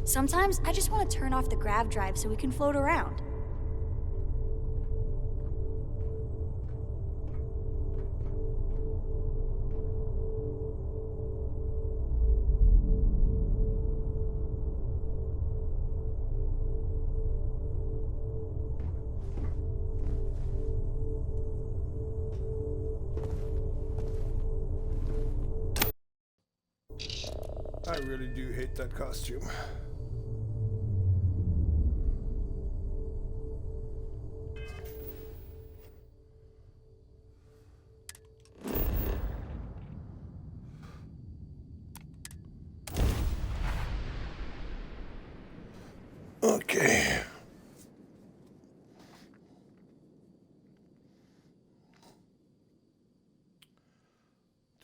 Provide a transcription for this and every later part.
Sometimes I just want to turn off the grav drive so we can float around. I really do hate that costume. Okay.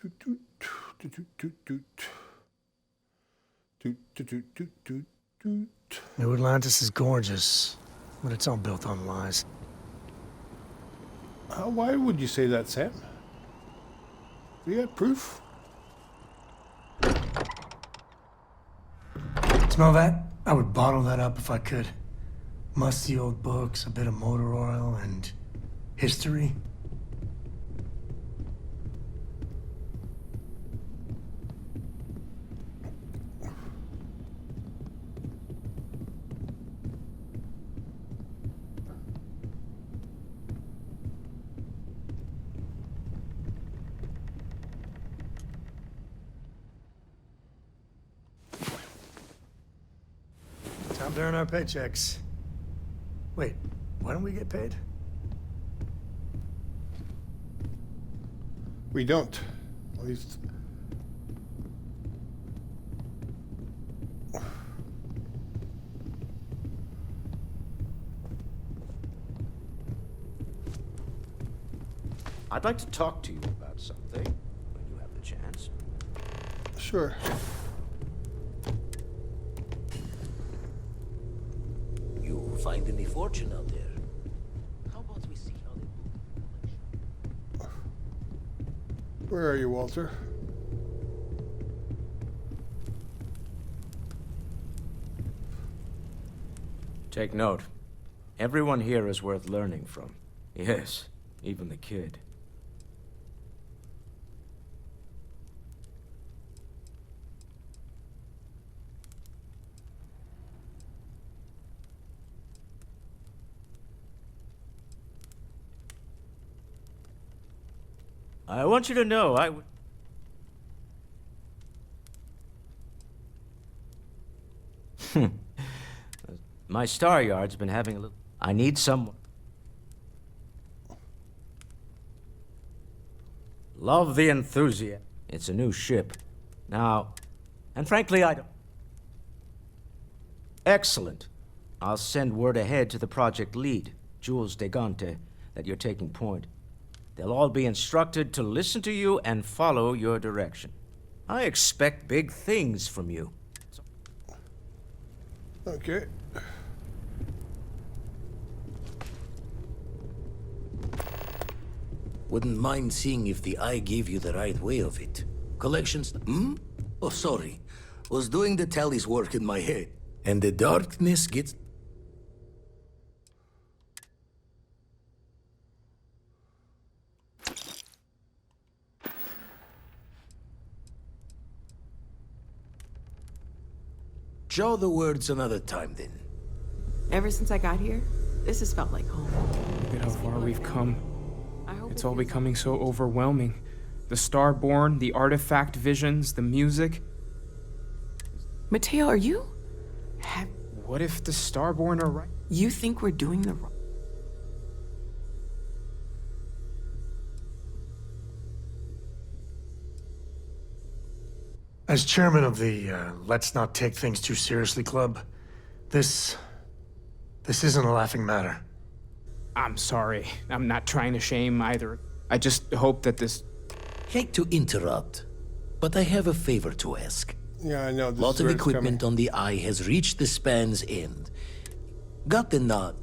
Toot, toot, toot, toot, toot, toot. Toot, toot, toot, toot, toot, toot. New Atlantis is gorgeous, but it's all built on lies. Why would you say that, Sam? You got proof? Smell that? I would bottle that up if I could. Musty old books, a bit of motor oil, and history. Time to earn our paychecks. Wait, why don't we get paid? We don't. At least. I'd like to talk to you about something when you have the chance. Sure. You find any fortune out there? How about we see how they move? Where are you, Walter? Take note. Everyone here is worth learning from. Yes, even the kid. I want you to know my star yard's been having a little... I need someone... Love the enthusiasm. It's a new ship. Now, and frankly, I don't... Excellent. I'll send word ahead to the project lead, Jules Degante, that you're taking point. They'll all be instructed to listen to you and follow your direction. I expect big things from you. Okay. Wouldn't mind seeing if the eye gave you the right way of it. Collections... Oh, sorry. Was doing the tally's work in my head. And the darkness gets... Show the words another time, then. Ever since I got here, this has felt like home. Look at how far we've come. I hope It's it all feels becoming so overwhelming. The Starborn, the artifact visions, the music. Mateo, are you? What if the Starborn are right? You think we're doing the wrong? As chairman of the Let's Not Take Things Too Seriously Club, this isn't a laughing matter. I'm sorry. I'm not trying to shame either. I just hope that this... Hate to interrupt, but I have a favor to ask. Yeah, I know. This Lot is of where it's equipment coming. on the eye has reached the span's end. Got the nod.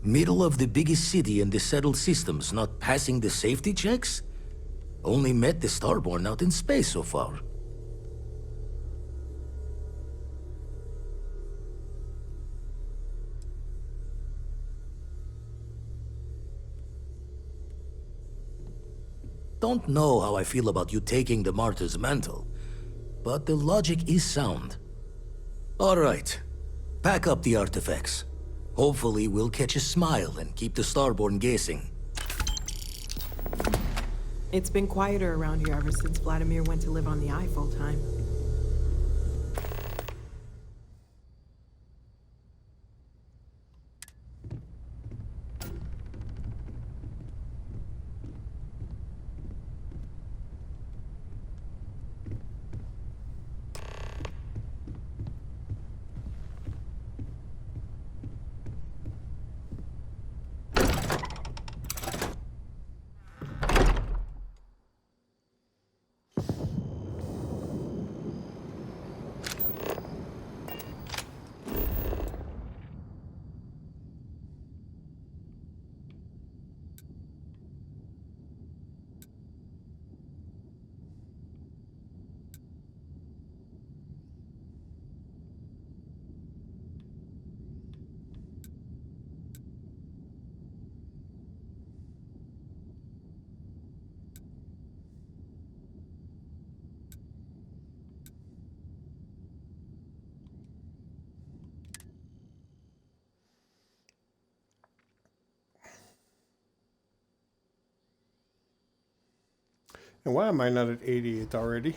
Middle of the biggest city in the settled systems, not passing the safety checks? Only met the Starborn out in space so far. Don't know how I feel about you taking the martyr's mantle, but the logic is sound. All right, pack up the artifacts. Hopefully we'll catch a smile and keep the Starborn guessing. It's been quieter around here ever since Vladimir went to live on the Eye full time. And why am I not at 88 already?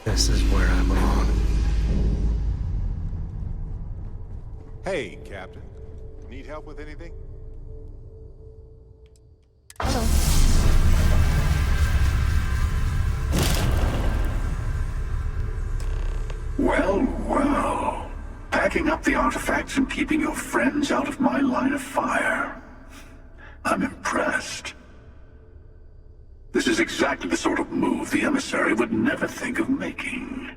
This is where I belong. Hey, Captain. Need help with anything? Well, well. Packing up the artifacts and keeping your friends out of my line of fire. I'm impressed. This is exactly the sort of move the emissary would never think of making.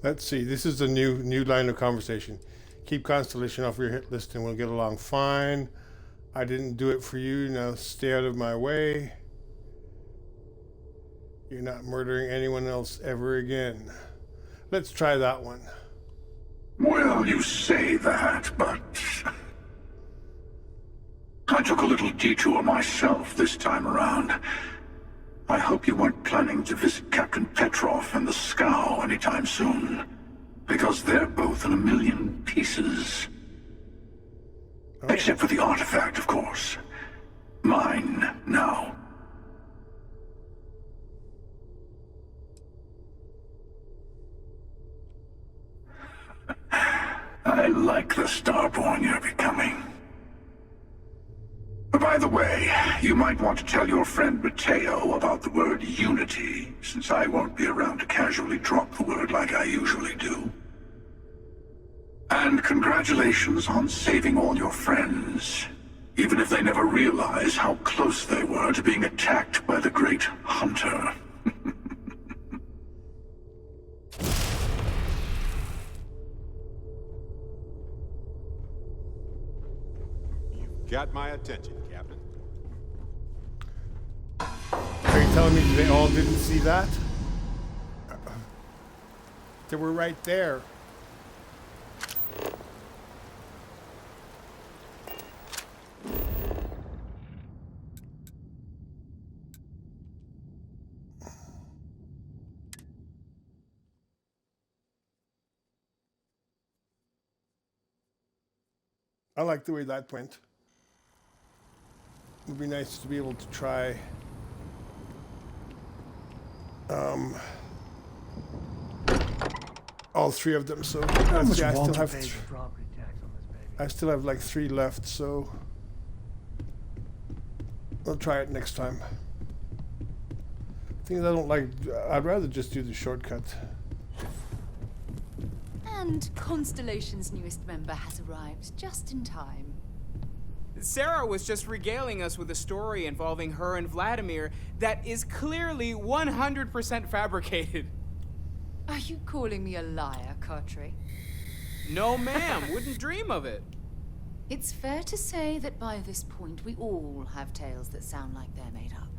Let's see. This is a new line of conversation. Keep Constellation off your hit list and we'll get along fine. I didn't do it for you. Now stay out of my way. You're not murdering anyone else ever again. Let's try that one. Well, you say that, but... I took a little detour myself this time around. I hope you weren't planning to visit Captain Petrov and the Scow anytime soon. Because they're both in a million pieces. Oh. Except for the artifact, of course. Mine, now. I like the Starborn you're becoming. By the way, you might want to tell your friend Mateo about the word unity, since I won't be around to casually drop the word like I usually do. And congratulations on saving all your friends, even if they never realize how close they were to being attacked by the Great Hunter. Got my attention, Captain. Are you telling me they all didn't see that? They were right there. I like the way that went. It would be nice to be able to try all three of them. So How let's much see, Walter pays I for property tax on this baby? still have like 3 left. So I'll try it next time. Things I don't like, I'd rather just do the shortcut. And Constellation's newest member has arrived just in time. Sarah was just regaling us with a story involving her and Vladimir that is clearly 100% fabricated. Are you calling me a liar, Cartray? No, ma'am. Wouldn't dream of it. It's fair to say that by this point we all have tales that sound like they're made up.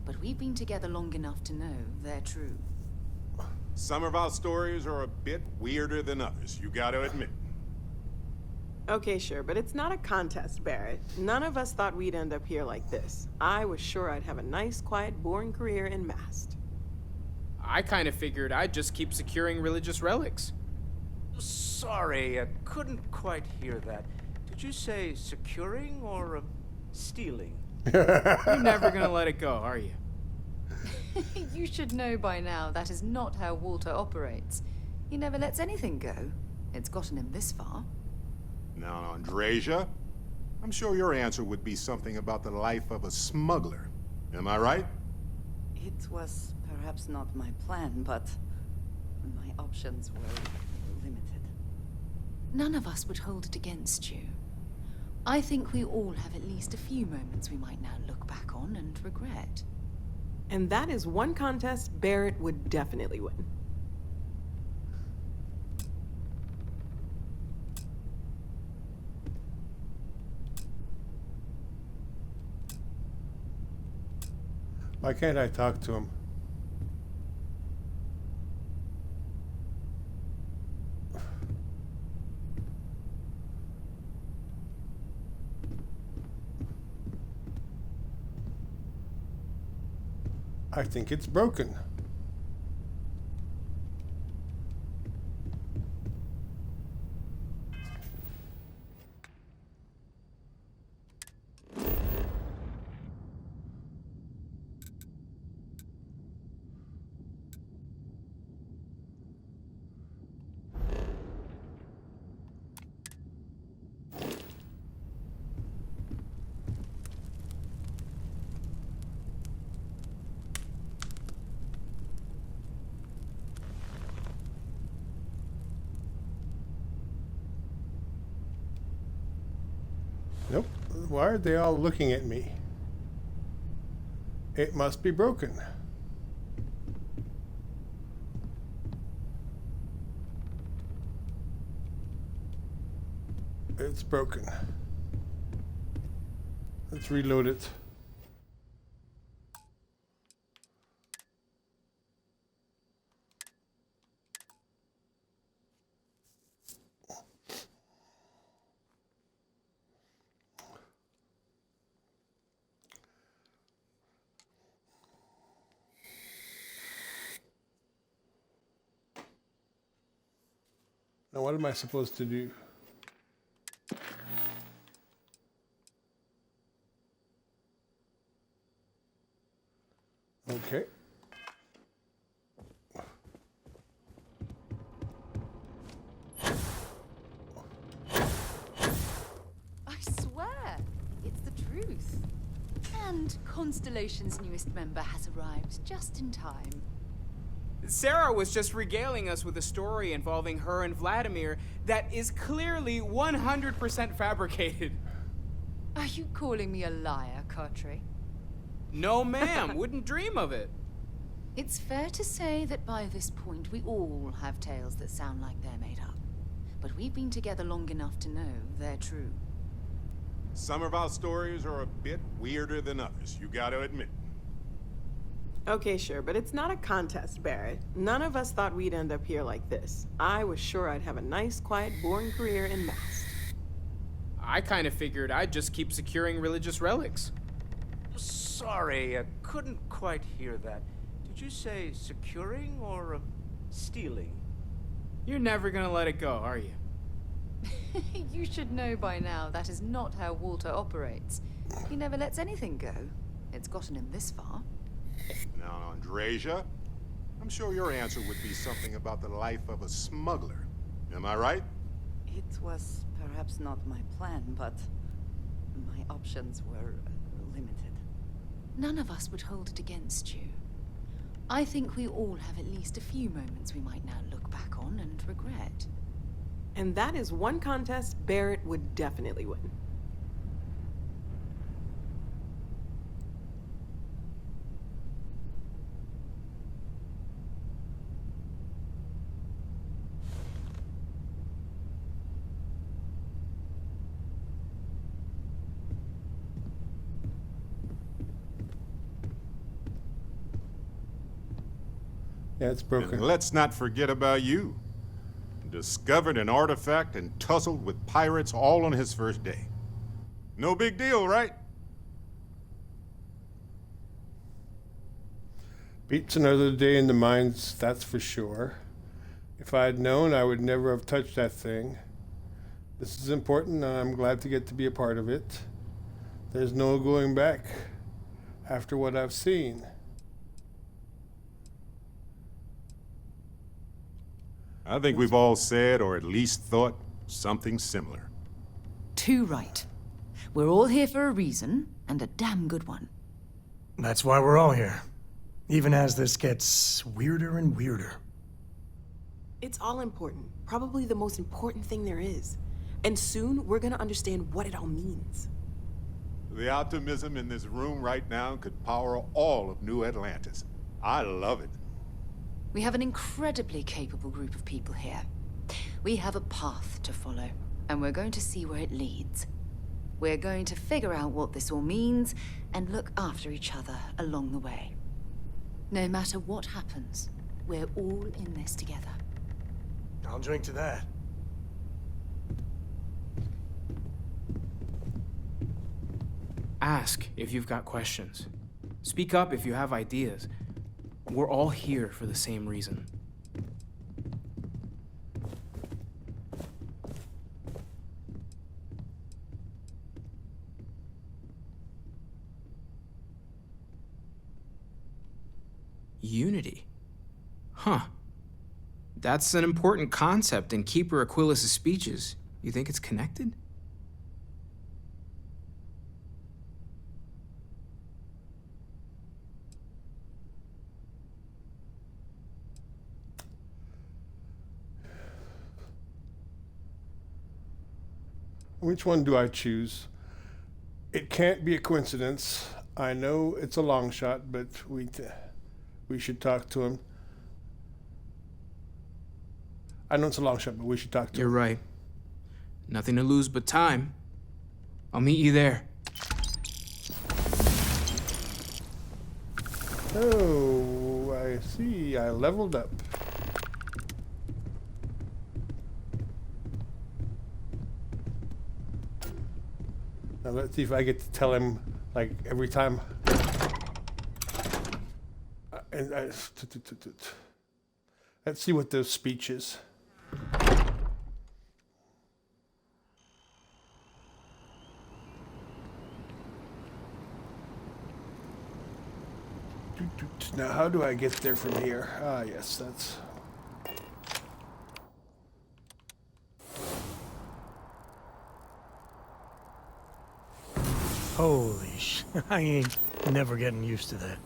But we've been together long enough to know they're true. Some of our stories are a bit weirder than others, you gotta admit. Okay, sure, but it's not a contest, Barrett. None of us thought we'd end up here like this. I was sure I'd have a nice, quiet, boring career in Mast. I kind of figured I'd just keep securing religious relics. Sorry, I couldn't quite hear that. Did you say securing or stealing? You're never gonna let it go, are you? You should know by now that is not how Walter operates. He never lets anything go. It's gotten him this far. Now, Andreja, I'm sure your answer would be something about the life of a smuggler. Am I right? It was perhaps not my plan, but my options were limited. None of us would hold it against you. I think we all have at least a few moments we might now look back on and regret. And that is one contest Barrett would definitely win. Why can't I talk to him? I think it's broken. Nope. Why are they all looking at me? It must be broken. It's broken. Let's reload it. Now what am I supposed to do? Okay. I swear, it's the truth. And Constellation's newest member has arrived just in time. Sarah was just regaling us with a story involving her and Vladimir that is clearly 100% fabricated. Are you calling me a liar, Cartray? No, ma'am. Wouldn't dream of it. It's fair to say that by this point we all have tales that sound like they're made up. But we've been together long enough to know they're true. Some of our stories are a bit weirder than others, you gotta admit. Okay, sure, but it's not a contest, Barrett. None of us thought we'd end up here like this. I was sure I'd have a nice, quiet, boring career in Mast. I kind of figured I'd just keep securing religious relics. Sorry, I couldn't quite hear that. Did you say securing or stealing? You're never gonna let it go, are you? You should know by now that is not how Walter operates. He never lets anything go. It's gotten him this far. Now, Andreja, I'm sure your answer would be something about the life of a smuggler. Am I right? It was perhaps not my plan, but my options were limited. None of us would hold it against you. I think we all have at least a few moments we might now look back on and regret. And that is one contest Barrett would definitely win. Yeah, it's broken. And let's not forget about you. Discovered an artifact and tussled with pirates all on his first day. No big deal, right? Beats another day in the mines, that's for sure. If I had known, I would never have touched that thing. This is important, and I'm glad to get to be a part of it. There's no going back after what I've seen. I think we've all said, or at least thought, something similar. Too right. We're all here for a reason, and a damn good one. That's why we're all here. Even as this gets weirder and weirder. It's all important. Probably the most important thing there is. And soon, we're gonna understand what it all means. The optimism in this room right now could power all of New Atlantis. I love it. We have an incredibly capable group of people here. We have a path to follow, and we're going to see where it leads. We're going to figure out what this all means, and look after each other along the way. No matter what happens, we're all in this together. I'll drink to that. Ask if you've got questions. Speak up if you have ideas. We're all here for the same reason. Unity. Huh. That's an important concept in Keeper Aquilus' speeches. You think it's connected? Which one do I choose? It can't be a coincidence. I know it's a long shot, but we should talk to him. I know it's a long shot, but we should talk to him. You're right. Nothing to lose but time. I'll meet you there. Oh, I see. I leveled up. Now let's see if I get to tell him, like, every time. Let's see what those speech is. Now, how do I get there from here? Ah, yes, that's... Holy sh... I ain't never getting used to that.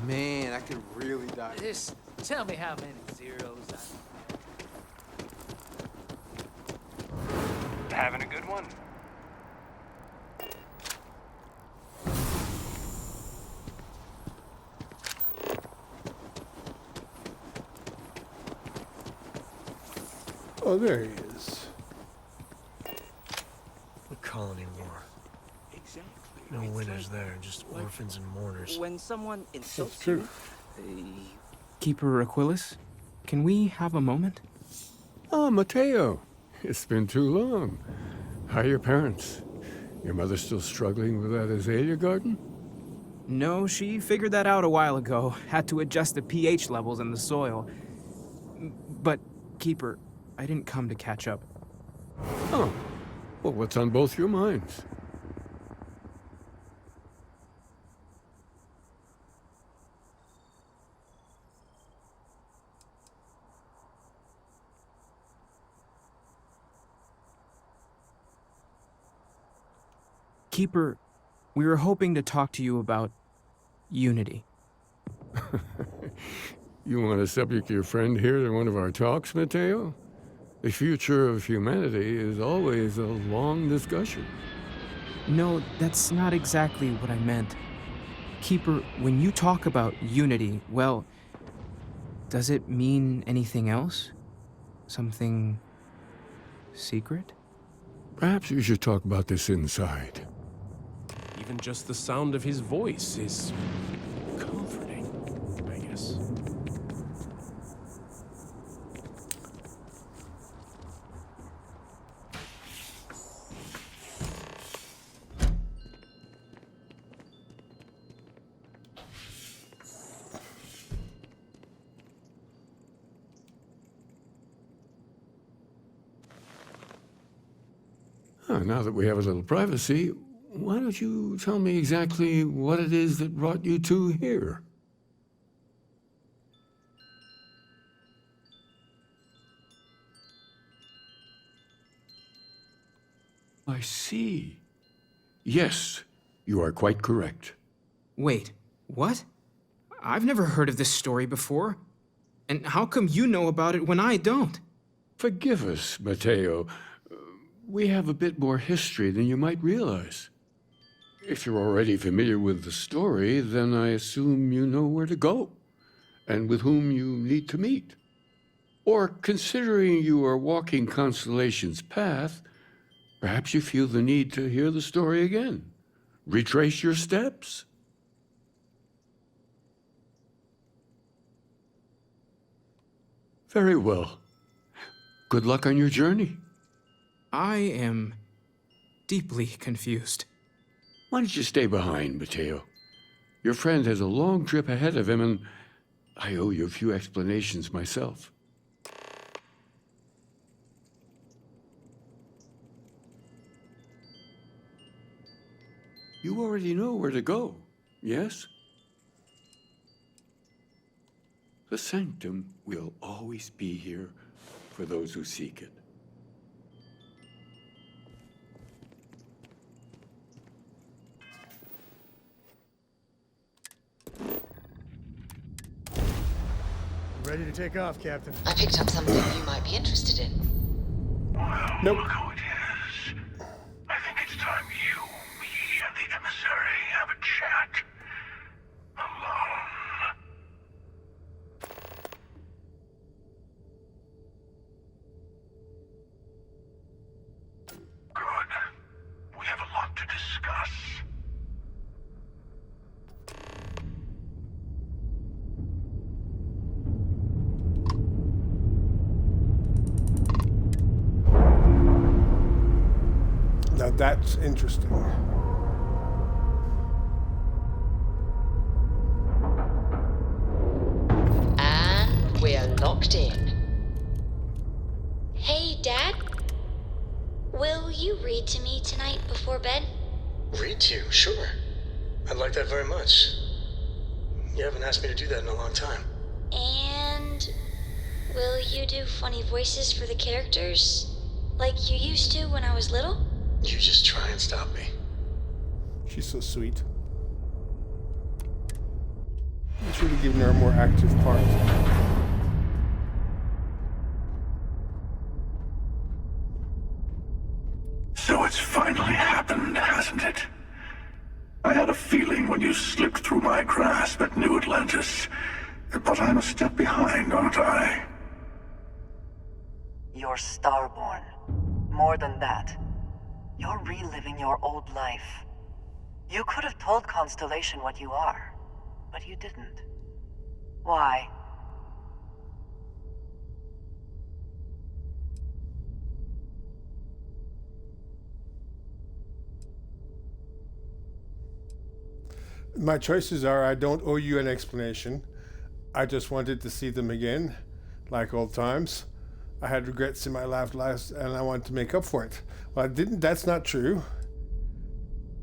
Man, I could really die. Just tell me how many zeros Having a good one? Oh, there he is. The colony war. Exactly. No winners there, just orphans and mourners. When someone insults That's true. you, Keeper Aquilus, can we have a moment? Ah, Mateo. It's been too long. How are your parents? Your mother still struggling with that azalea garden? No, she figured that out a while ago. Had to adjust the pH levels in the soil. But, Keeper, I didn't come to catch up. Oh, well, what's on both your minds? Keeper, we were hoping to talk to you about unity. You want to subject your friend here to one of our talks, Mateo? The future of humanity is always a long discussion. No, that's not exactly what I meant. Keeper, when you talk about unity, well, does it mean anything else? Something secret? Perhaps you should talk about this inside. Even just the sound of his voice is comforting, I guess. Now that we have a little privacy, why don't you tell me exactly what it is that brought you two here? I see. Yes, you are quite correct. Wait, what? I've never heard of this story before. And how come you know about it when I don't? Forgive us, Mateo. We have a bit more history than you might realize. If you're already familiar with the story, then I assume you know where to go and with whom you need to meet. Or considering you are walking Constellation's path, perhaps you feel the need to hear the story again. Retrace your steps. Very well. Good luck on your journey. I am deeply confused. Why don't you stay behind, Mateo? Your friend has a long trip ahead of him, and I owe you a few explanations myself. You already know where to go, yes? The Sanctum will always be here for those who seek it. Ready to take off, Captain. I picked up something you might be interested in. Nope. Look who it is. I think it's time you, me, and the emissary have a chat. Alone. Good. We have a lot to discuss. Now that's interesting. And we're locked in. Hey, Dad. Will you read to me tonight before bed? Read to you? Sure. I'd like that very much. You haven't asked me to do that in a long time. And will you do funny voices for the characters? Like you used to when I was little? You just try and stop me. She's so sweet. I should have given her a more active part. So it's finally happened, hasn't it? I had a feeling when you slipped through my grasp at New Atlantis. But I'm a step behind, aren't I? You're Starborn. More than that. You're reliving your old life. You could have told Constellation what you are, but you didn't. Why? My choices are I don't owe you an explanation. I just wanted to see them again, like old times. I had regrets in my life and I wanted to make up for it. Well, I didn't. That's not true.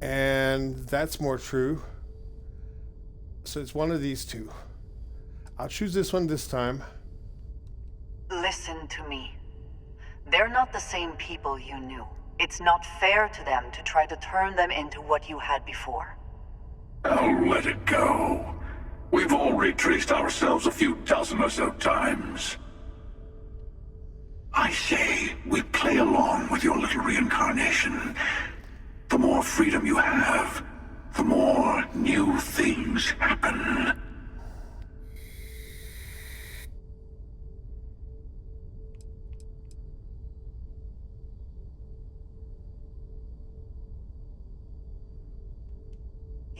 And that's more true. So it's one of these two. I'll choose this one this time. Listen to me. They're not the same people you knew. It's not fair to them to try to turn them into what you had before. I'll let it go. We've all retraced ourselves a few dozen or so times. I say, we play along with your little reincarnation. The more freedom you have, the more new things happen.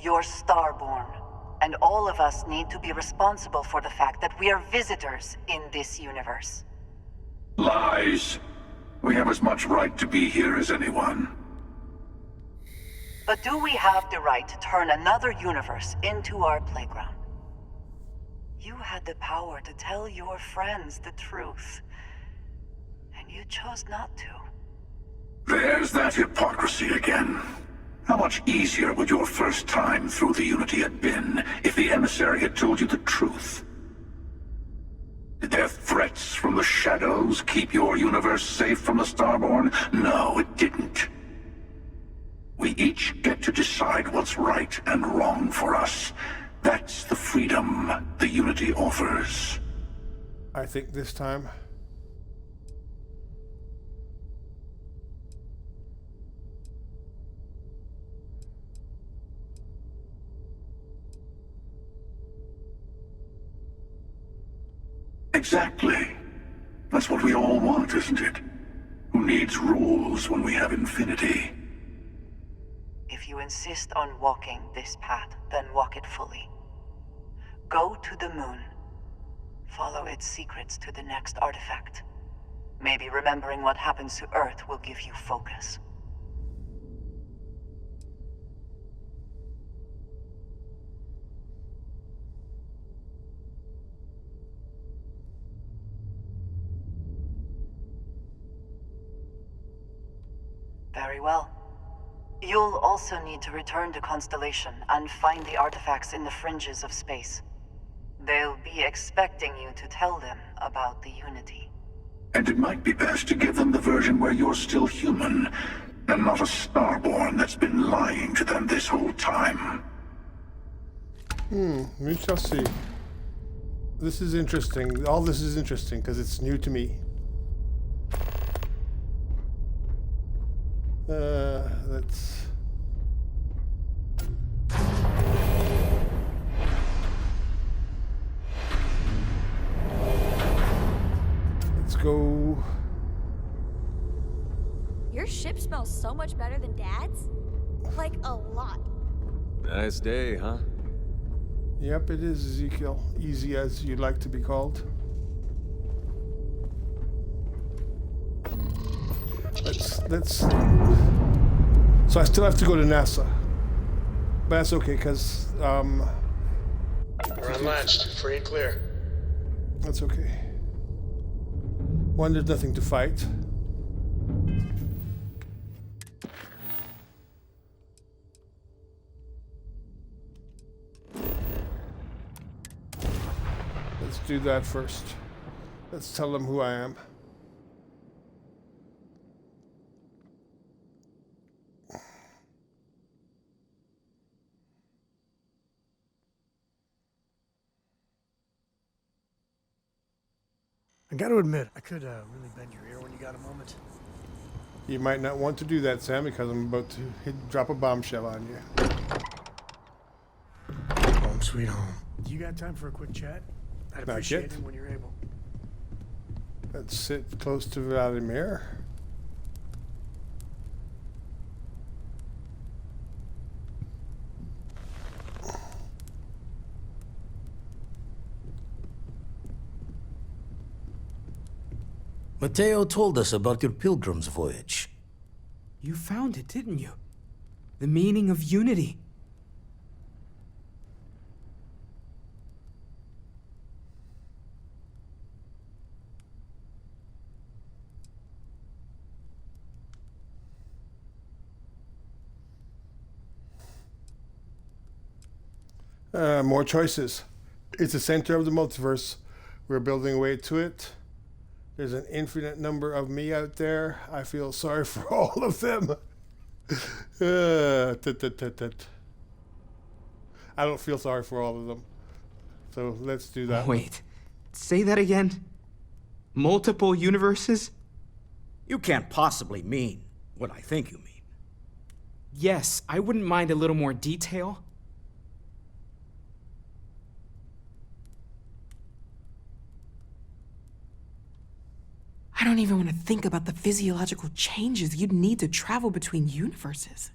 You're Starborn, and all of us need to be responsible for the fact that we are visitors in this universe. Lies. We have as much right to be here as anyone. But do we have the right to turn another universe into our playground? You had the power to tell your friends the truth, and you chose not to. There's that hypocrisy again. How much easier would your first time through the Unity have been if the emissary had told you the truth? Did their threats from the shadows keep your universe safe from the Starborn? No, it didn't. We each get to decide what's right and wrong for us. That's the freedom the Unity offers. I think this time. Exactly. That's what we all want, isn't it? Who needs rules when we have infinity? If you insist on walking this path, then walk it fully. Go to the moon. Follow its secrets to the next artifact. Maybe remembering what happens to Earth will give you focus. Very well. You'll also need to return to Constellation and find the artifacts in the fringes of space. They'll be expecting you to tell them about the Unity. And it might be best to give them the version where you're still human, and not a Starborn that's been lying to them this whole time. We shall see. This is interesting. All this is interesting because it's new to me. Let's... Let's go... Your ship smells so much better than Dad's. Like, a lot. Nice day, huh? Yep, it is, Ezekiel. Easy as you'd like to be called. Let's... So I still have to go to NASA. But that's okay, because, We're unlatched, free and clear. That's okay. One, there's nothing to fight. Let's do that first. Let's tell them who I am. I gotta admit, I could really bend your ear when you got a moment. You might not want to do that, Sam, because I'm about to drop a bombshell on you. Home sweet home. Do you got time for a quick chat? I'd Not appreciate yet. it when you're able. Let's sit close to Vladimir. Matteo told us about your pilgrim's voyage. You found it, didn't you? The meaning of unity. More choices. It's the center of the multiverse. We're building a way to it. There's an infinite number of me out there. I feel sorry for all of them. I don't feel sorry for all of them. So let's do that. Wait, say that again? Multiple universes? You can't possibly mean what I think you mean. Yes, I wouldn't mind a little more detail. I don't even want to think about the physiological changes you'd need to travel between universes.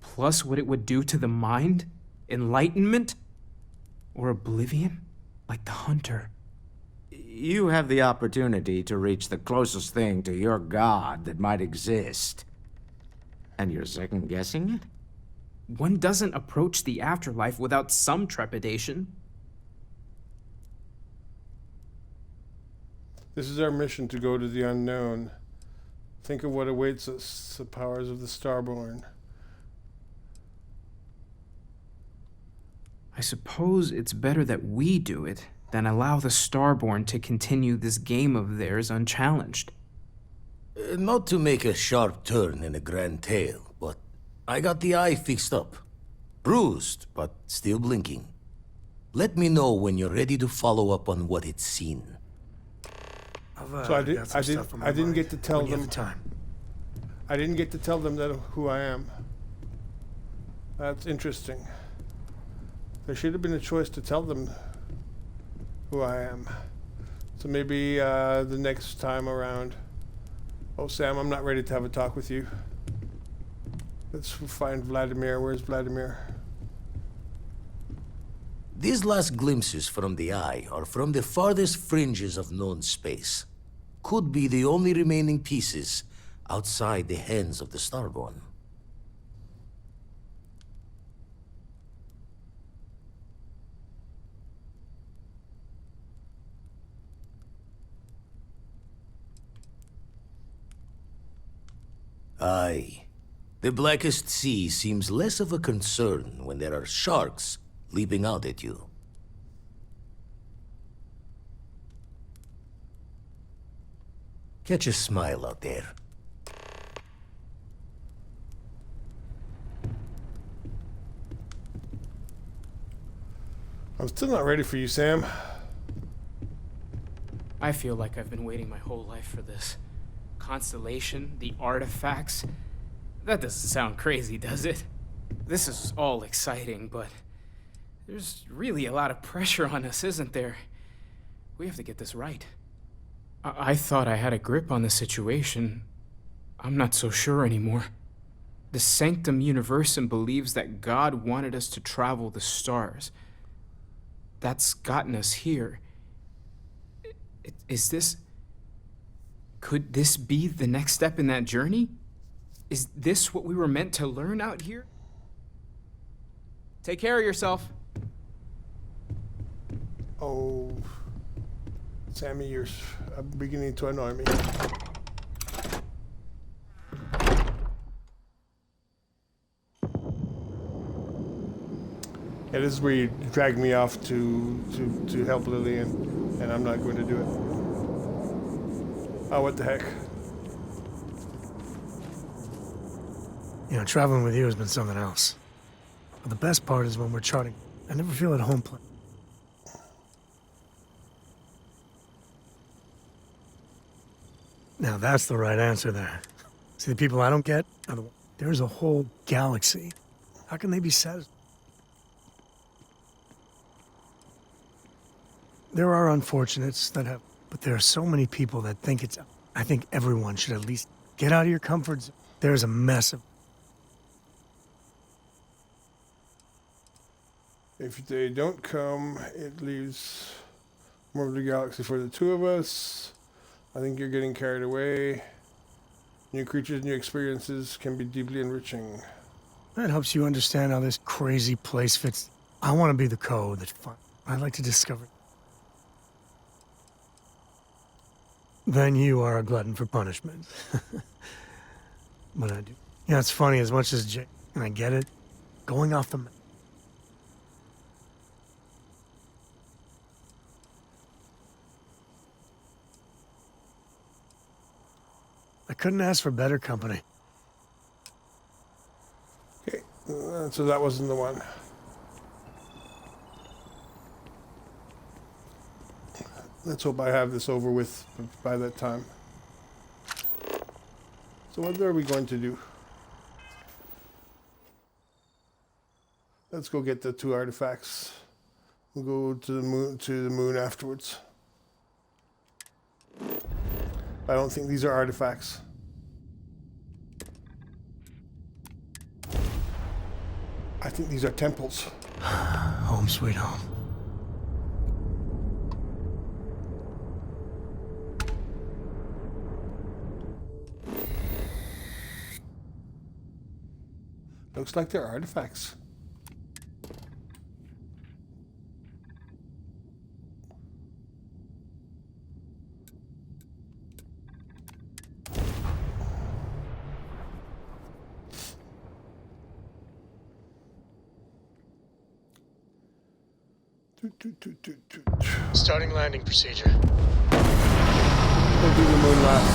Plus what it would do to the mind? Enlightenment? Or oblivion? Like the hunter. You have the opportunity to reach the closest thing to your god that might exist. And you're second-guessing it? One doesn't approach the afterlife without some trepidation. This is our mission, to go to the unknown. Think of what awaits us, the powers of the Starborn. I suppose it's better that we do it than allow the Starborn to continue this game of theirs unchallenged. Not to make a sharp turn in a grand tale, but I got the eye fixed up. Bruised, but still blinking. Let me know when you're ready to follow up on what it's seen. So I didn't get to tell them. I didn't get to tell them that who I am. That's interesting. There should have been a choice to tell them who I am. So maybe the next time around. Oh, Sam, I'm not ready to have a talk with you. Let's find Vladimir. Where's Vladimir? These last glimpses from the eye are from the farthest fringes of known space. Could be the only remaining pieces outside the hands of the Starborn. Aye. The blackest sea seems less of a concern when there are sharks leaping out at you. Catch a smile out there. I'm still not ready for you, Sam. I feel like I've been waiting my whole life for this. Constellation, the artifacts. That doesn't sound crazy, does it? This is all exciting, but there's really a lot of pressure on us, isn't there? We have to get this right. I thought I had a grip on the situation. I'm not so sure anymore. The Sanctum Universum believes that God wanted us to travel the stars. That's gotten us here. Is this... Could this be the next step in that journey? Is this what we were meant to learn out here? Take care of yourself. Oh, Sammy, you're beginning to annoy me. Yeah, this is where you drag me off to help Lillian, and I'm not going to do it. Oh, what the heck? You know, traveling with you has been something else. But the best part is when we're charting. I never feel at home playing. Now that's the right answer there. See, the people I don't get are the... There's a whole galaxy. How can they be satisfied? There are unfortunates that have... But there are so many people that think it's... I think everyone should at least get out of your comfort zone. There's a mess of... If they don't come, it leaves more of the galaxy for the two of us. I think you're getting carried away. New creatures, new experiences can be deeply enriching. That helps you understand how this crazy place fits. I want to be the code that's fun. I'd like to discover... Then you are a glutton for punishment. But I do. Yeah, it's funny, as much as Jake, and I get it, going off the map. couldn't ask for better company. Okay, so that wasn't the one. Let's hope I have this over with by that time. So what are we going to do? Let's go get the 2 artifacts. We'll go to the moon afterwards. I don't think these are artifacts. I think these are temples. Home sweet home. Looks like they're artifacts. Starting landing procedure. We'll do the moon last.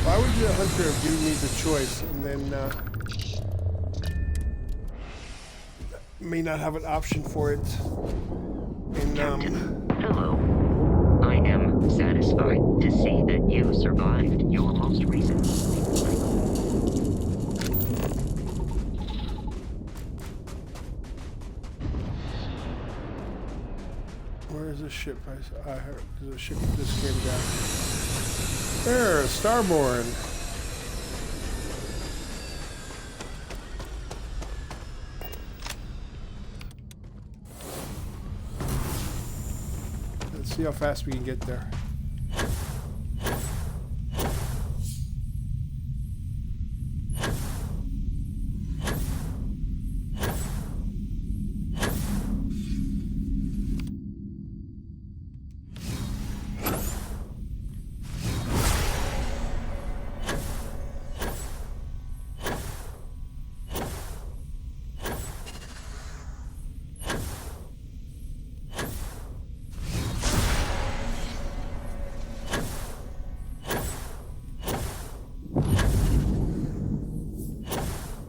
Why would the hunter have given me the choice and then may not have an option for it in Hello. I am satisfied to see that you survived your most recent cycle. Where is the ship? I heard there's a ship that just came down. There, Starborn. Let's see how fast we can get there.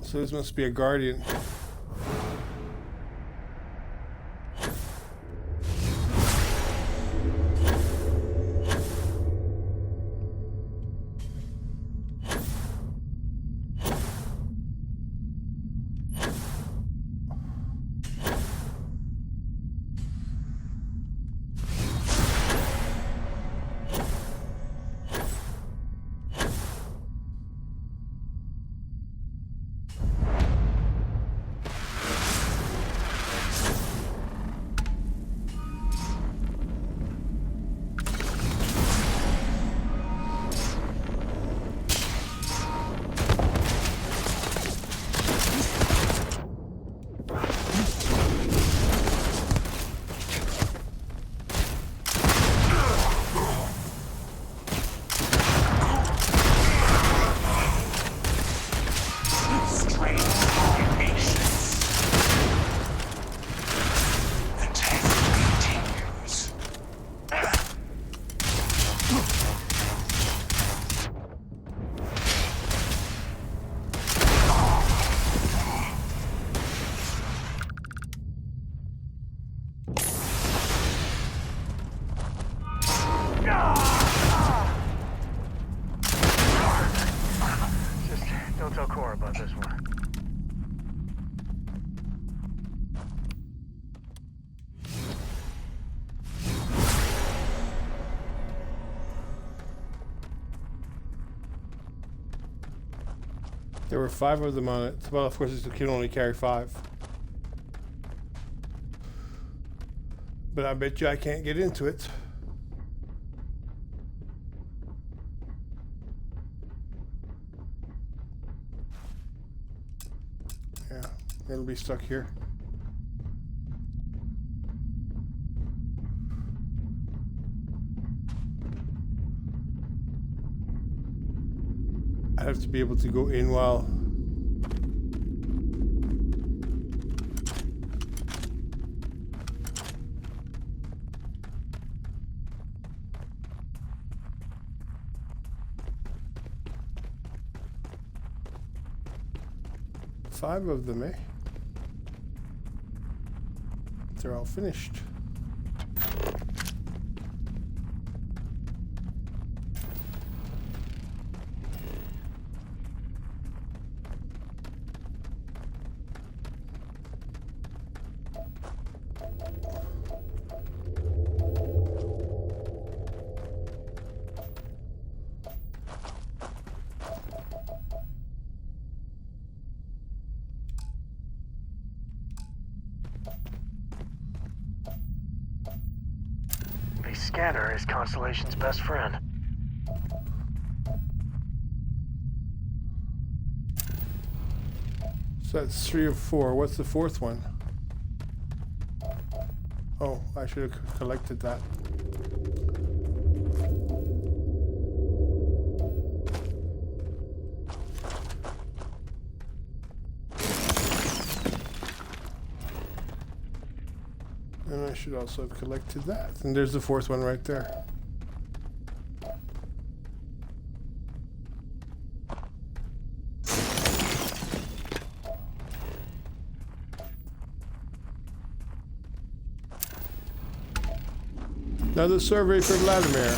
So this must be a guardian. There were 5 of them on it. Well, of course, it can only carry 5. But I bet you I can't get into it. Yeah, it'll be stuck here. I have to be able to go in while 5 of them, eh? They're all finished. The scanner is Constellation's best friend. So that's 3 of 4. What's the 4th one? Oh, I should have collected that. And I should also have collected that. And there's the 4th one right there. Another survey for Vladimir.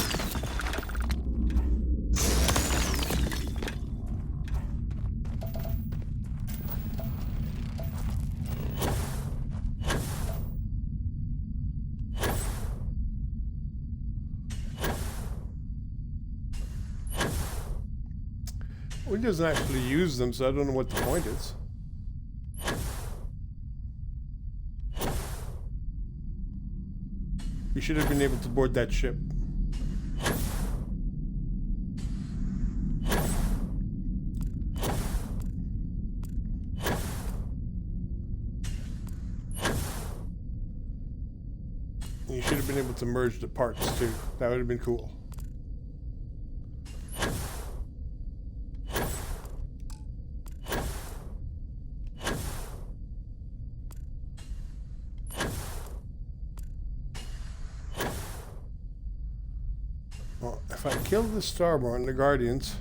He doesn't actually use them, so I don't know what the point is. We should have been able to board that ship. You should have been able to merge the parts too. That would have been cool. Well, if I kill the Starborn, the Guardians,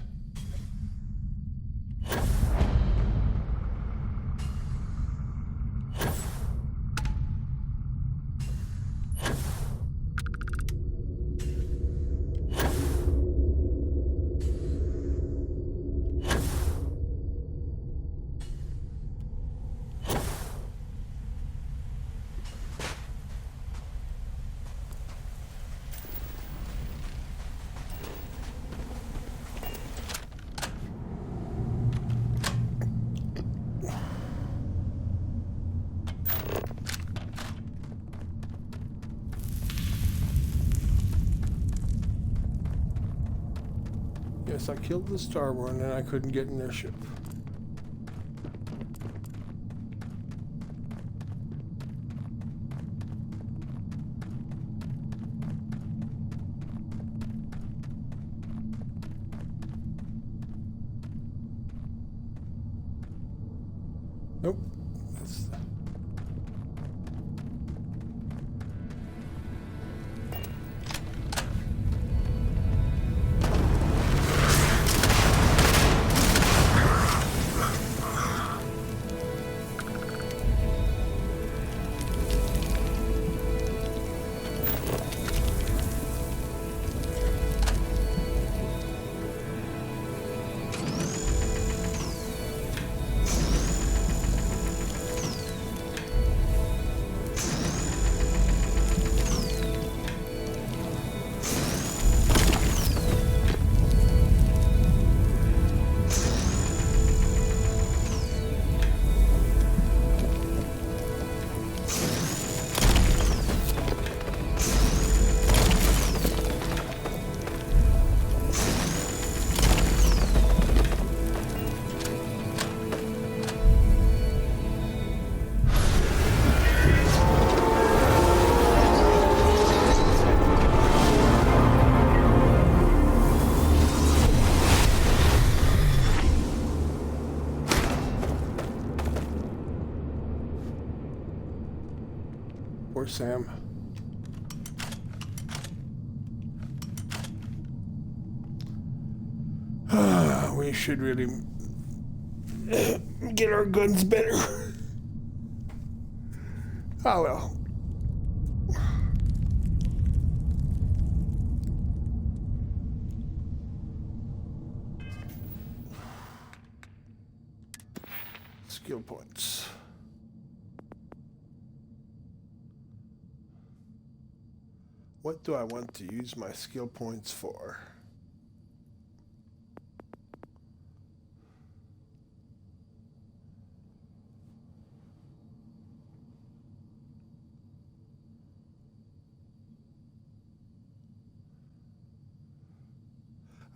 yes, I killed the Starborn and I couldn't get in their ship. Nope. That's poor Sam. We should really get our guns better. Oh well. Skill points. What do I want to use my skill points for?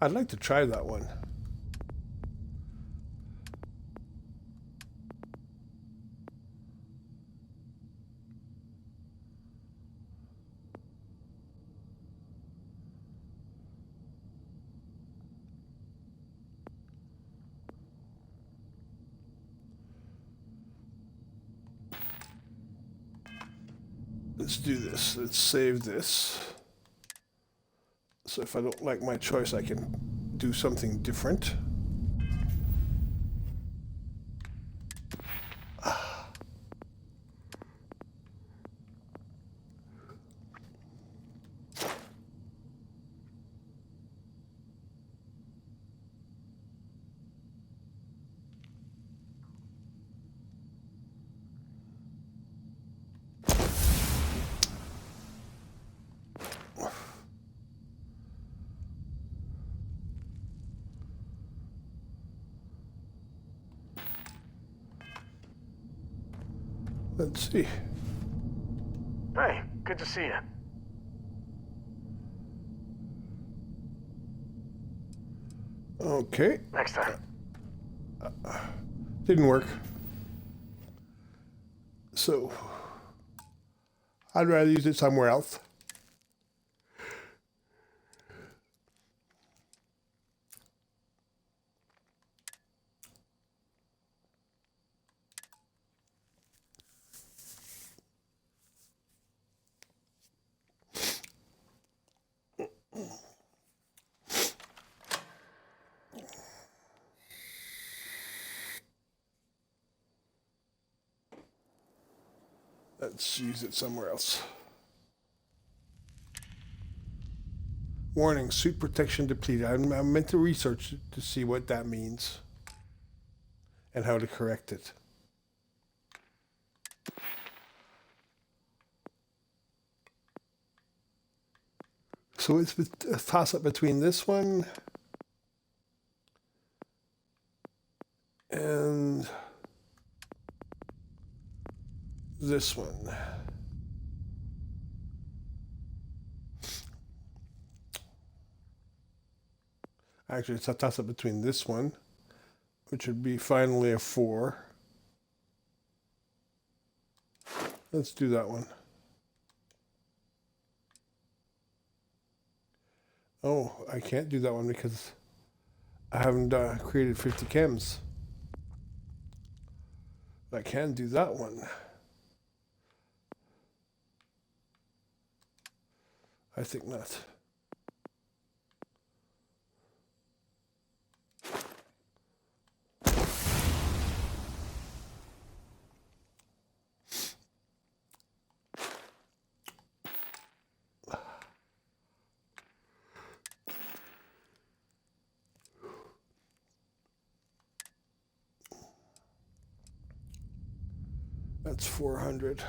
I'd like to try that one. Let's do this. Let's save this. So if I don't like my choice, I can do something different. Let's see. Hey, good to see you. Okay. Next time. Didn't work. So, I'd rather use it somewhere else. Let's use it somewhere else. Warning, suit protection depleted. I meant to research to see what that means and how to correct it. So it's a toss-up between this one and this one. Actually, it's a toss-up between this one, which would be finally a 4. Let's do that one. Oh, I can't do that one because I haven't created 50 chems. I can do that one. I think not. That's 400.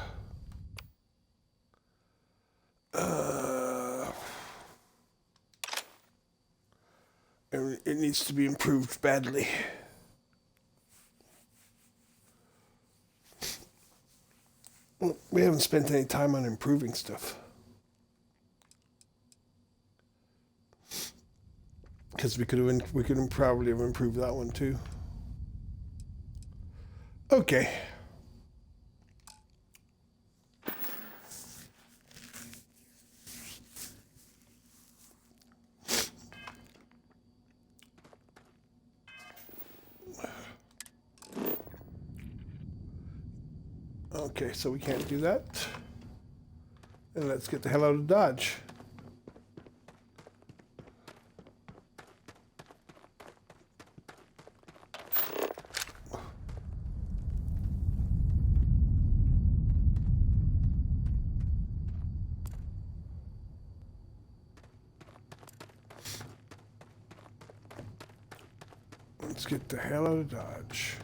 It needs to be improved badly. Well, we haven't spent any time on improving stuff. Because we could probably have improved that one too. Okay. Okay, so we can't do that. And let's get the hell out of Dodge. Let's get the hell out of Dodge.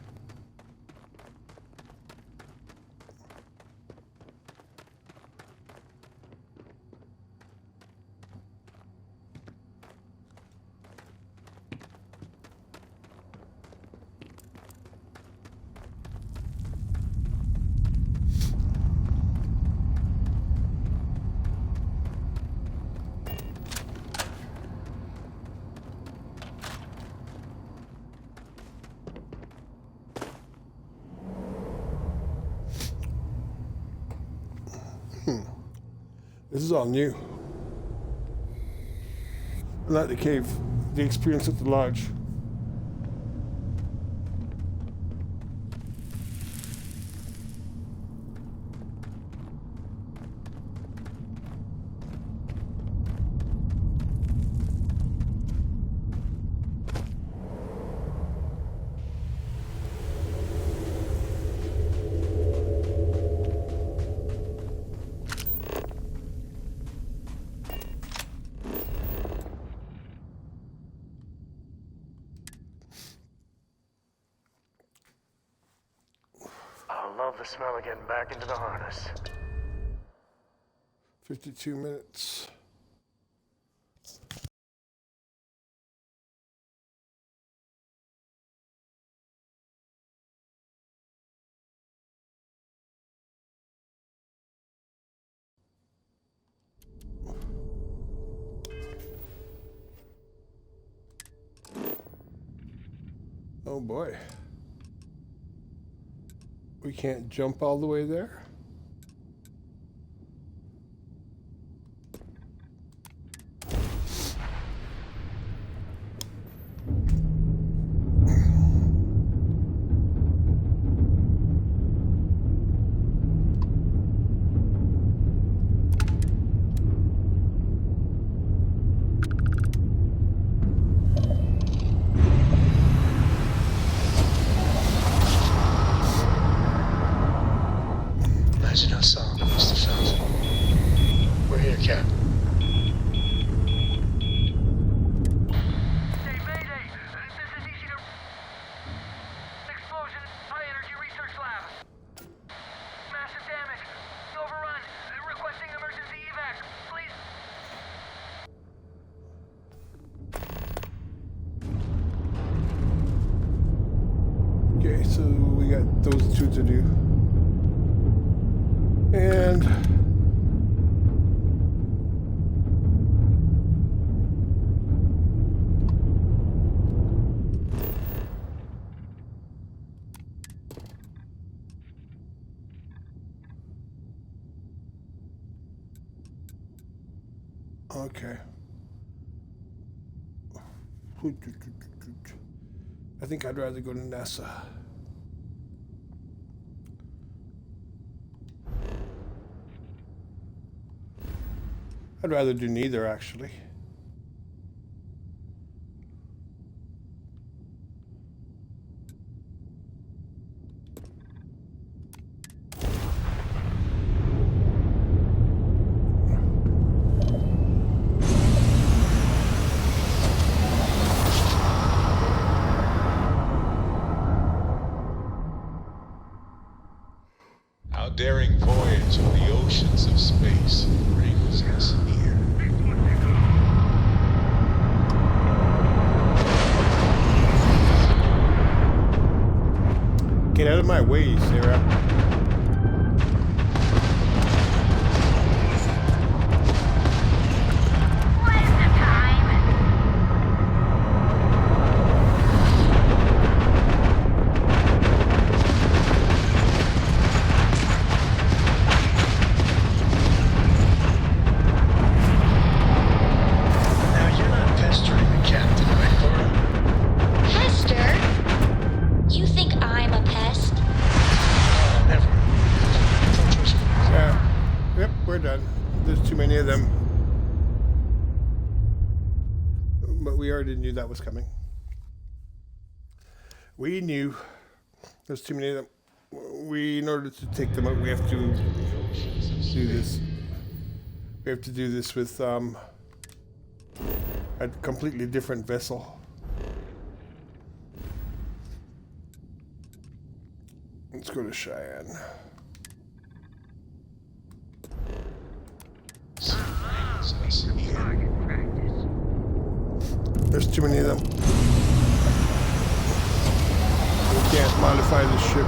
This is all new. Not the cave, the experience at the lodge. I love the smell of getting back into the harness. 52 minutes. Oh boy. We can't jump all the way there? Imagine how Solomon must have felt. We're here, Cap. Okay, so we got those two to do. And okay. I think I'd rather go to NASA. I'd rather do neither, actually. Our daring voyage on the oceans of space brings us here. Get out of my way, Sarah. We're done. There's too many of them. But we already knew that was coming. We knew there's too many of them. In order to take them out, we have to do this. We have to do this with a completely different vessel. Let's go to Cheyenne. There's too many of them. We can't modify the ship.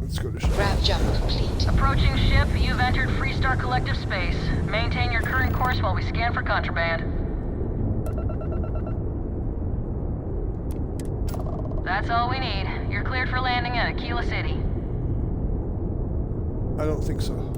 Let's go to Cheyenne. Grav jump complete. Approaching ship, you've entered Freestar Collective space. Maintain your current course while we scan for contraband. That's all we need. You're cleared for landing at Aquila City. I don't think so.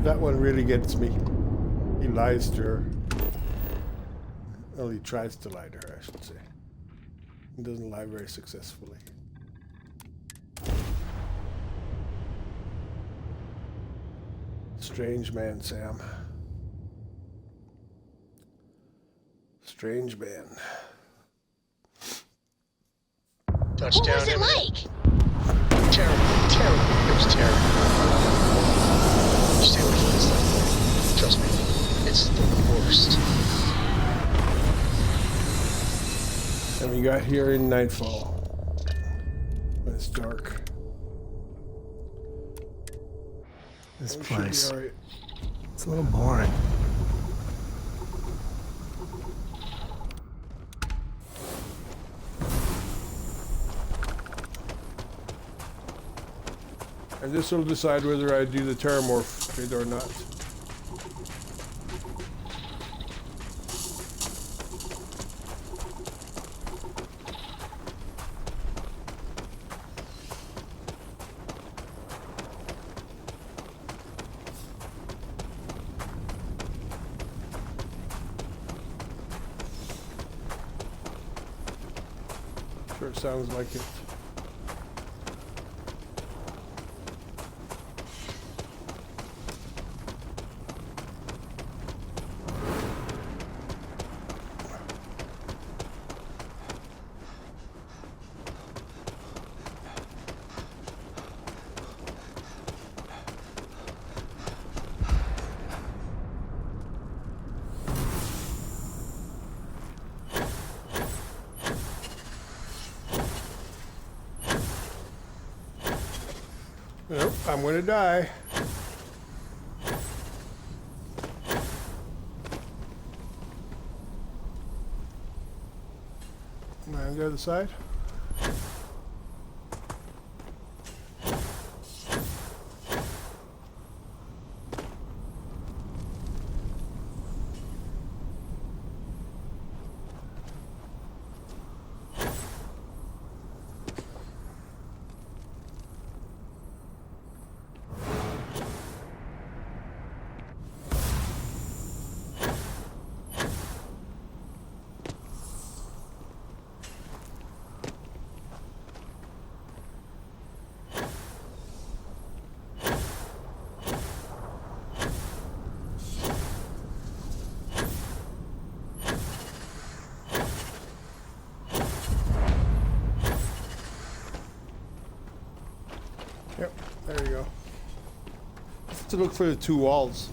That one really gets me. He lies to her. Well, he tries to lie to her, I should say. He doesn't lie very successfully. Strange man, Sam. Strange man. Touchdown. What was it like? Terrible, terrible. It was terrible. Stay away from this thing. Trust me, it's the worst. And we got here in nightfall. When it's dark. This Should be place. all right. It's a little boring. And this will decide whether I do the Terramorph bit or not. Sure sounds like it. Nope, I'm gonna die. Am I on the other side? Yep, there you go. I have to look for the two walls.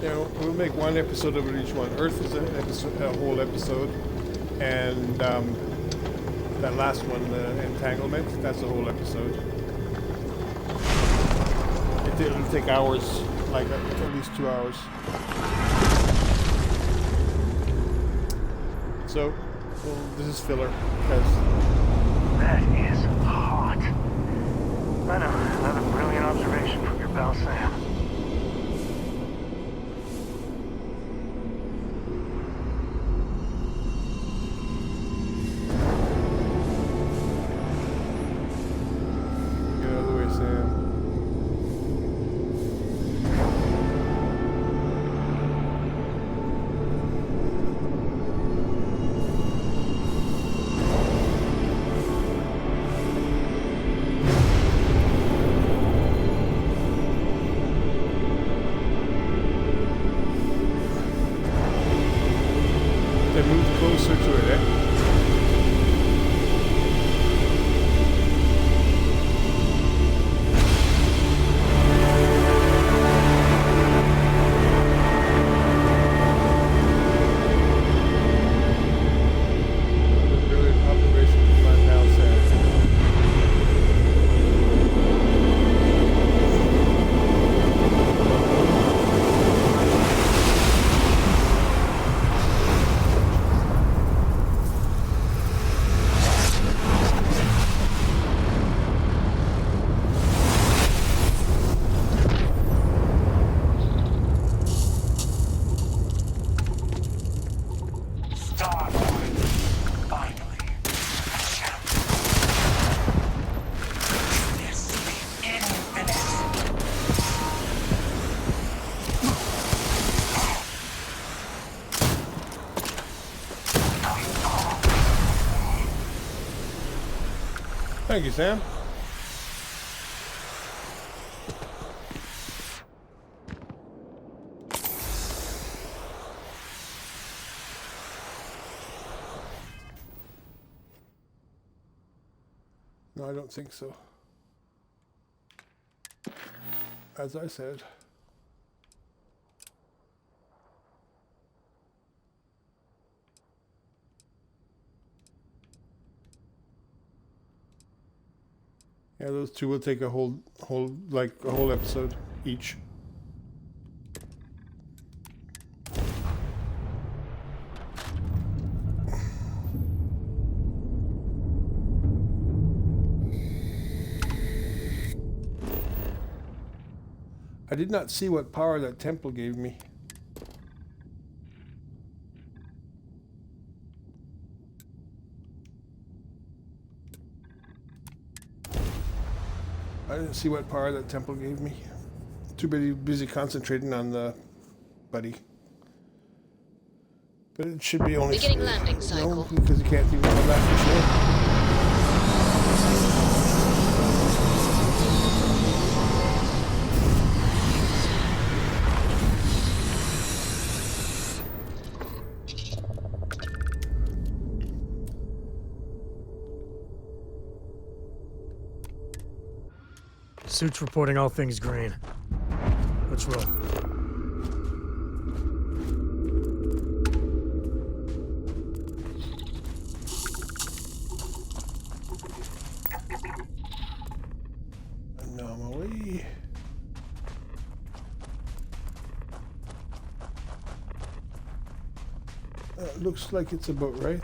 You know, we'll make one episode of each one. Earth is a whole episode, and that last one, Entanglement, that's a whole episode. It'll take hours, like at least 2 hours. So, well, this is filler, because That is hot. I know, another brilliant observation from your pal Sam. Get out of the way, Sam. They moved closer to it, eh? Brilliant observation from my pal Sam. Starborn. Finally. This is infinite. Thank you, Sam. No, I don't think so. As I said. Yeah, those two will take a whole episode each. I did not see what power that temple gave me. I didn't see what power that temple gave me. Too busy concentrating on the buddy. But it should be only... Beginning landing cycle. No, because you can't even come back for sure. Suit's reporting all things green. Let's roll. Anomaly. Looks like it's about right.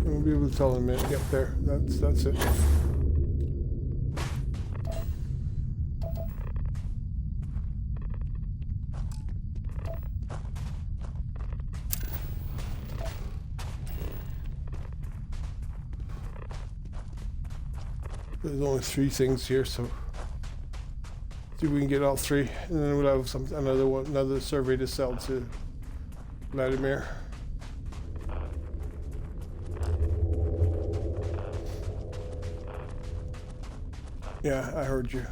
We'll be able to tell in a minute. Yep, there. That's it. There's only 3 things here, so see if we can get all 3, and then we'll have another survey to sell to Vladimir. Yeah, I heard you.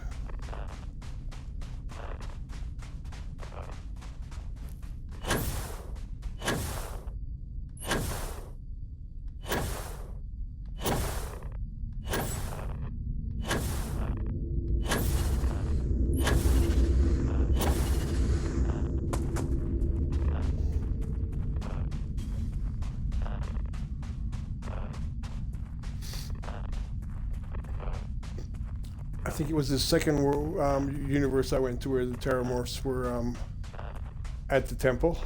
I think it was the second universe I went to where the Terramorphs were at the temple.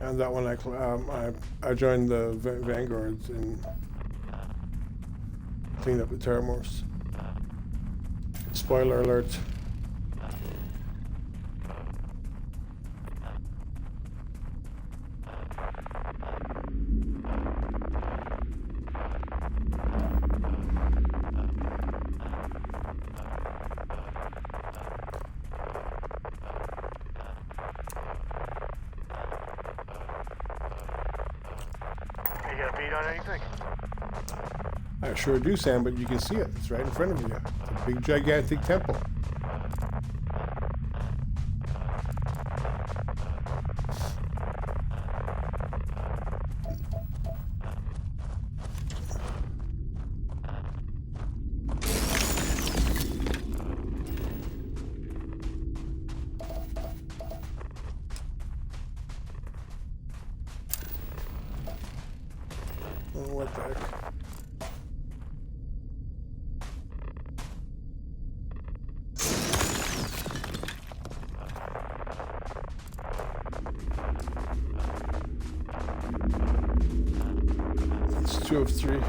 And that one I joined the Vanguards and cleaned up the Terramorphs. Spoiler alert. You got a beat on anything? I sure do, Sam, but you can see it. It's right in front of you. It's a big, gigantic temple. Oh, what the heck? It's 2 of 3.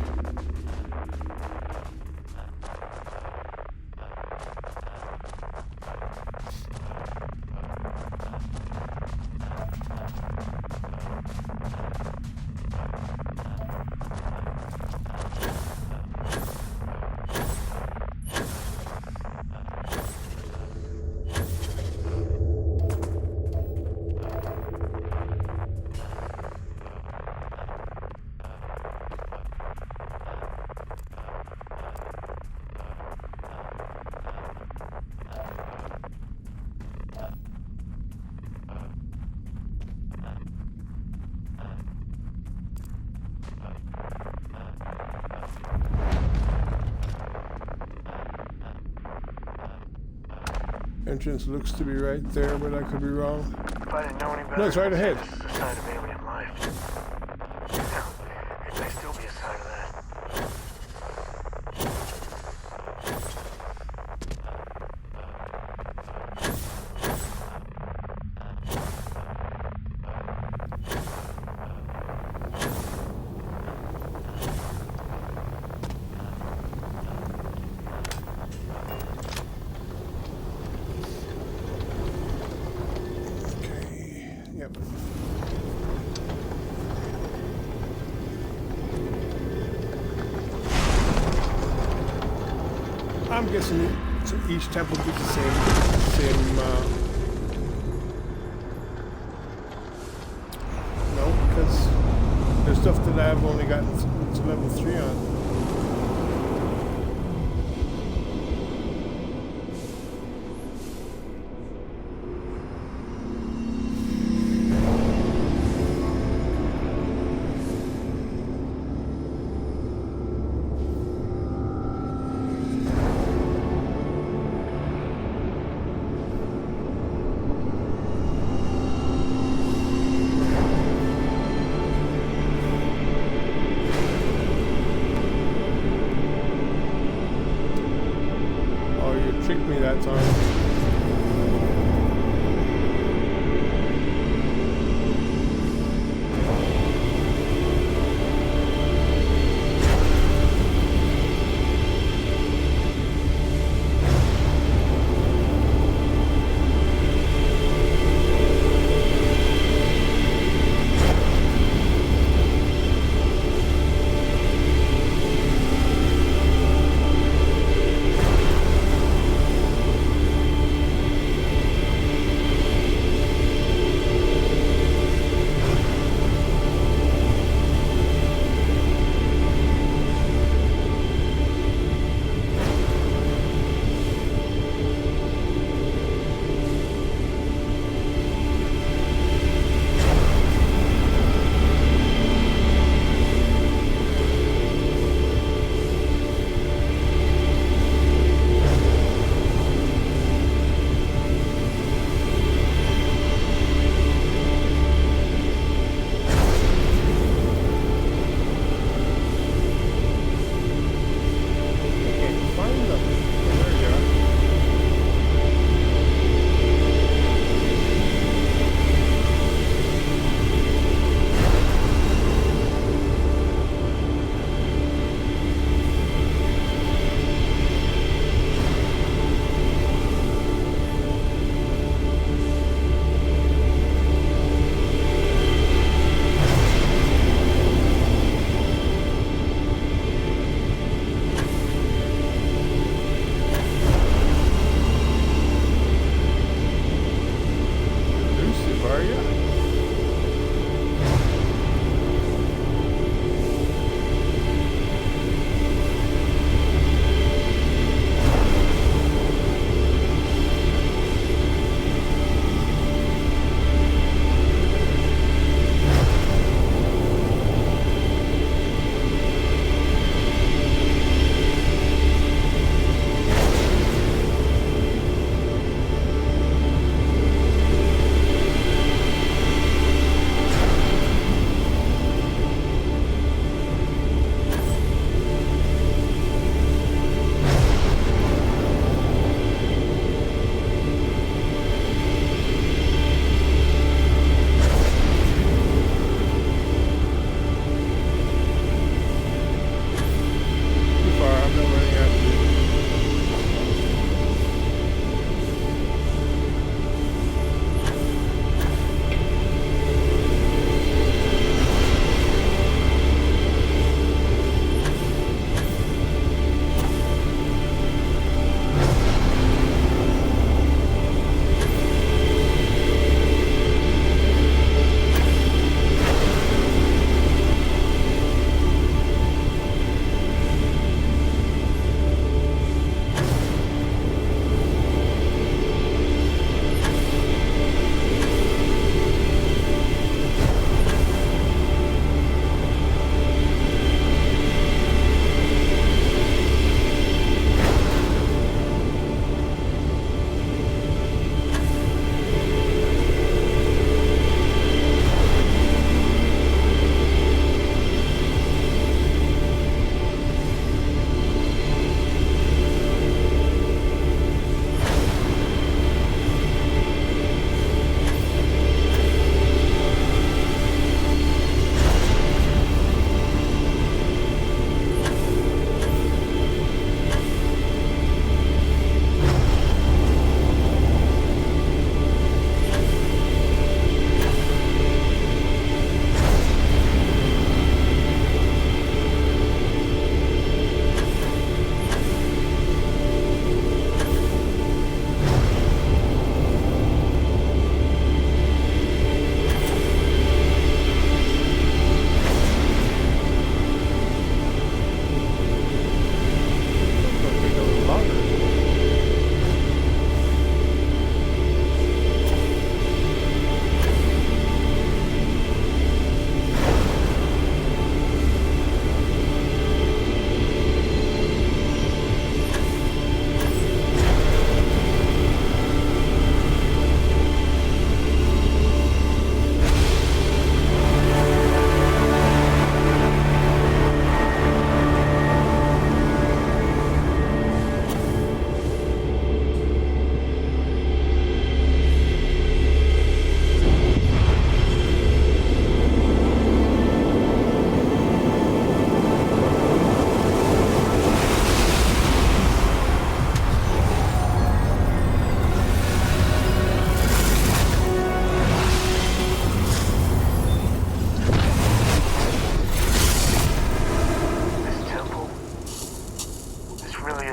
Entrance looks to be right there, but I could be wrong. If I didn't know any better, No, it's right ahead. This is a sign of alien life. It may still be a sign of that. Yep. I'm guessing so each temple gets the same. No, because there's stuff that I've only gotten to level 3 on. Tricked me that time.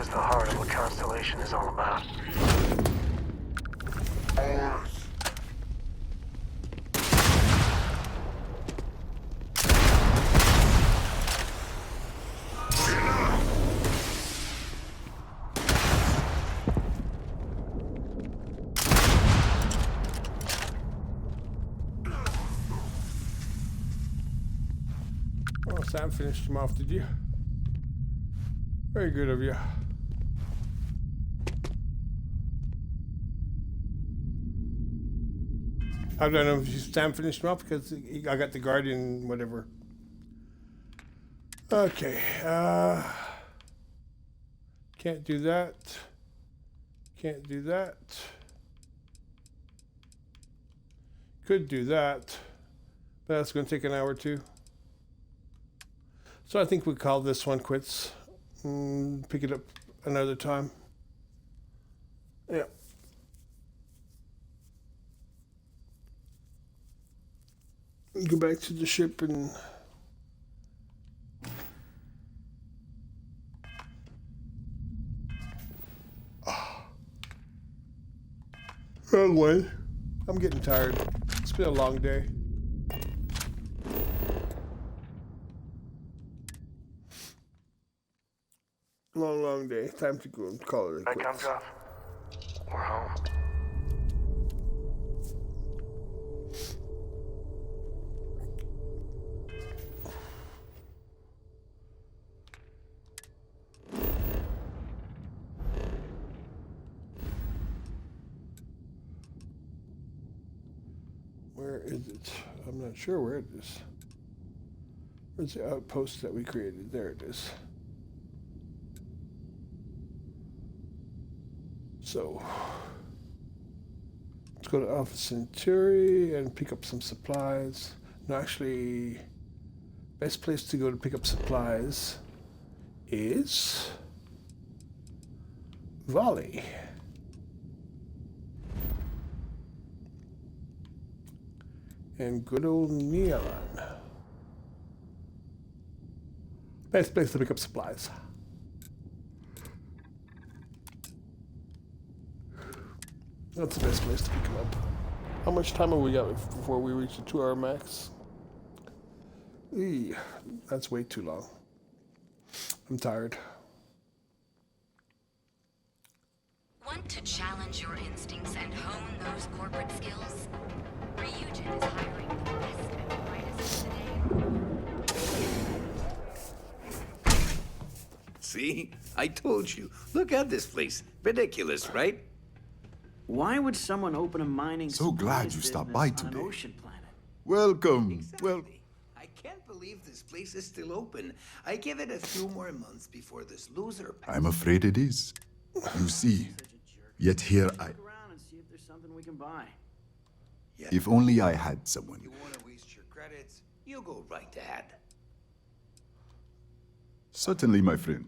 is the heart of what Constellation is all about. Oh, Sam finished him off, did you? Very good of you. I don't know if Sam finished him off because I got the Guardian, whatever. Okay. Can't do that. Can't do that. Could do that, but that's going to take an hour or two. So I think we call this one quits. Pick it up another time. Yeah. Go back to the ship and wrong way. I'm getting tired. It's been a long day. Long day. Time to go and call it a That quits. comes off. We're home. Where is it? I'm not sure where it is. Where's the outpost that we created? There it is. So, let's go to Alpha Centauri and pick up some supplies. No, actually, best place to go to pick up supplies is Volley. And good old Neon. Best place to pick up supplies. That's the best place to pick them up. How much time have we got before we reach the 2-hour max? Eee, that's way too long. I'm tired. Want to challenge your instincts and hone those corporate skills? Ryujin is hiring the best and brightest today. See? I told you. Look at this place. Ridiculous, right? Why would someone open a mining So glad you supplies stopped business by on an today. ocean planet? Welcome. Well, I can't believe this place is still open. I give it a few more months before this loser I'm afraid it is. You see, yet here I... Look around and see if there's something we can buy. If only I had someone. You want to waste your credits? You go right ahead. Certainly, my friend.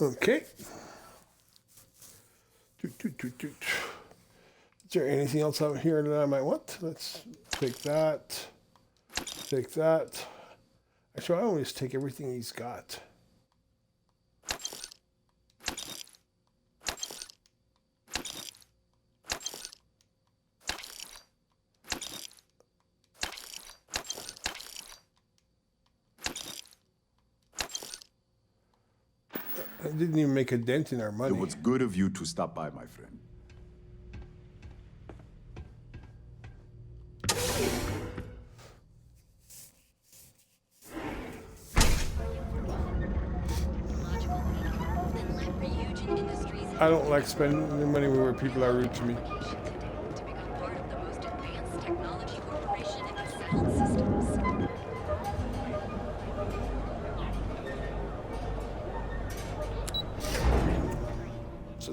Okay. Is there anything else out here that I might want? Let's take that. Take that. Actually, I always take everything he's got. I didn't even make a dent in our money. It was good of you to stop by, my friend. I don't like spending the money where people are rude to me.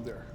there.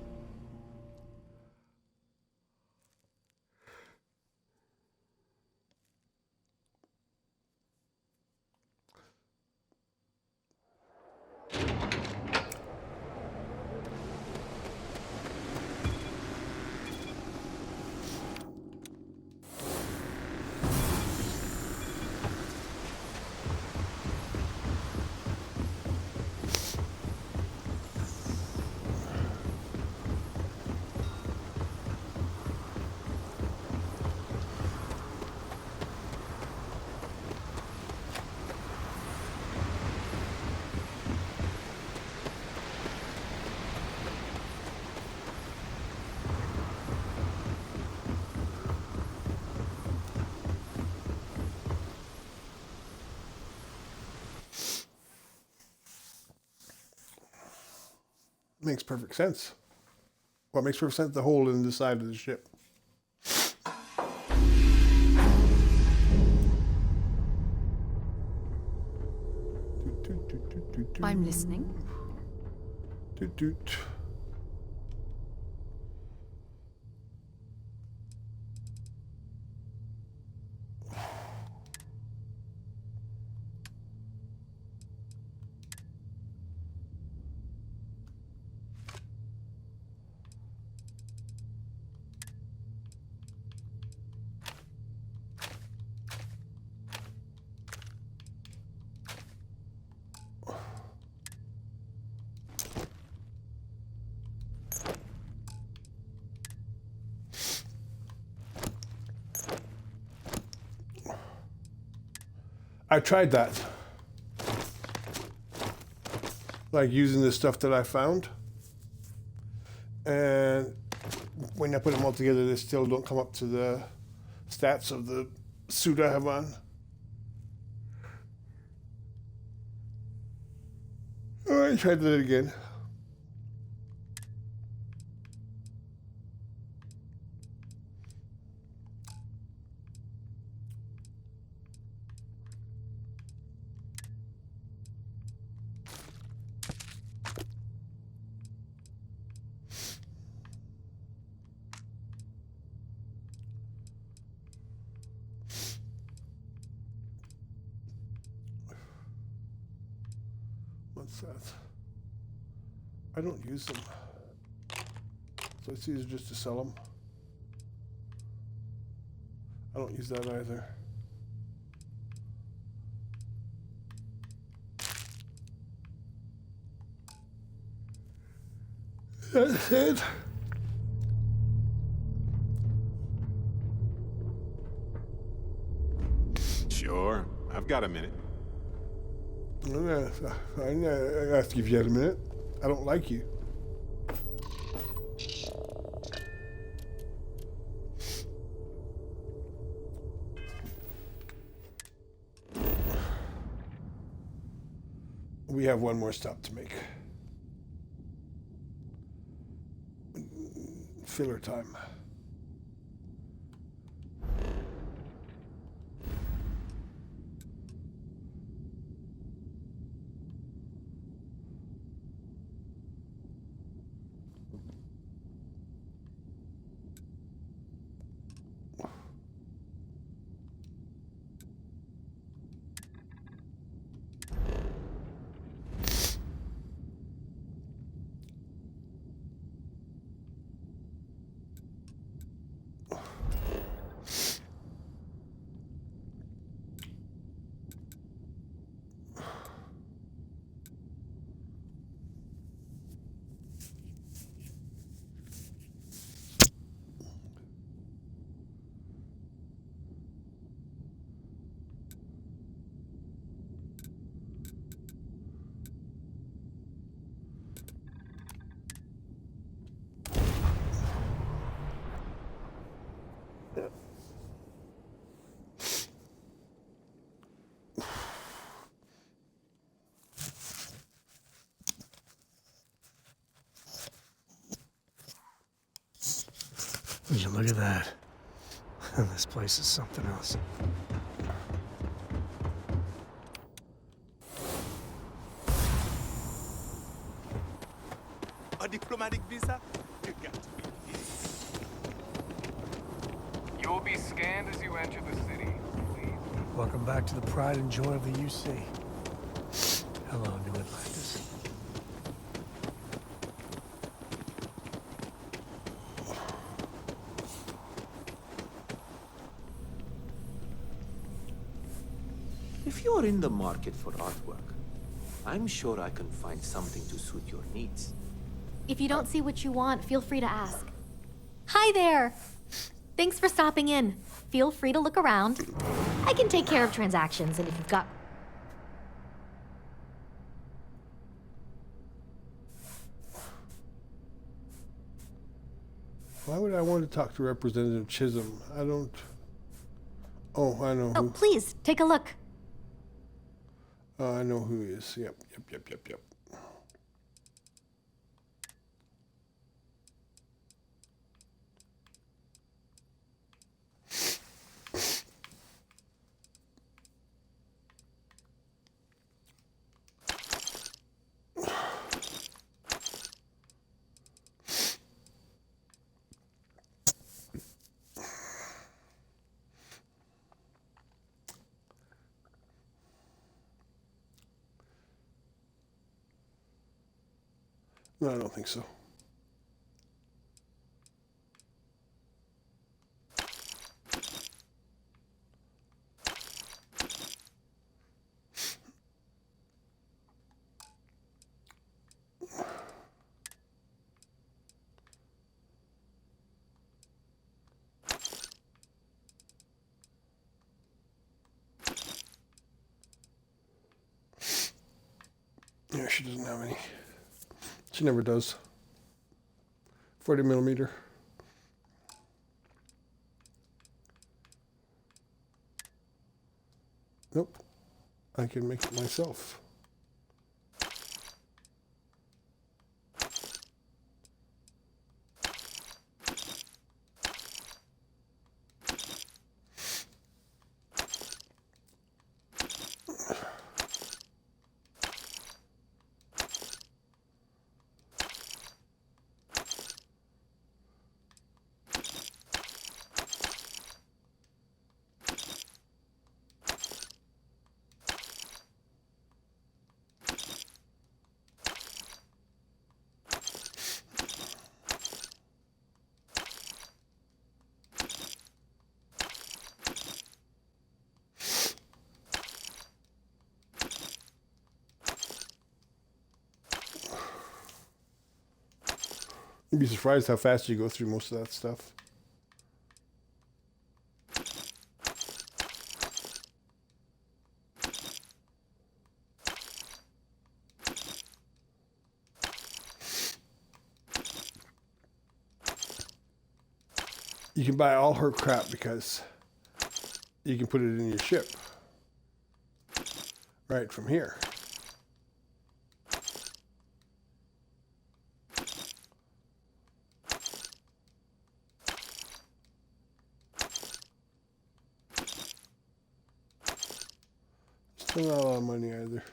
Makes perfect sense. Well, it makes perfect sense, the hole in the side of the ship. I'm listening. Toot toot. I tried that. Like using the stuff that I found. And when I put them all together, they still don't come up to the stats of the suit I have on. All right, try that again. What's that? I don't use them. So it's easier just to sell them. I don't use that either. That's it. Sure, I've got a minute. I asked if you had a minute. I don't like you. We have one more stop to make. Filler time. Would you look at that? This place is something else. A diplomatic visa? You got to be kidding. You'll be scanned as you enter the city. Welcome back to the pride and joy of the UC. Hello, New Atlantis. If you're in the market for artwork, I'm sure I can find something to suit your needs. If you don't see what you want, feel free to ask. Hi there! Thanks for stopping in. Feel free to look around. I can take care of transactions, and if you've got... Why would I want to talk to Representative Chisholm? I don't... Oh, I know Oh, who. please, take a look. I know who he is. Yep. No, I don't think so. Yeah, she doesn't have any. She never does. 40 millimeter. Nope. I can make it myself. You'd be surprised how fast you go through most of that stuff. You can buy all her crap because you can put it in your ship right from here. Still not a lot of money either.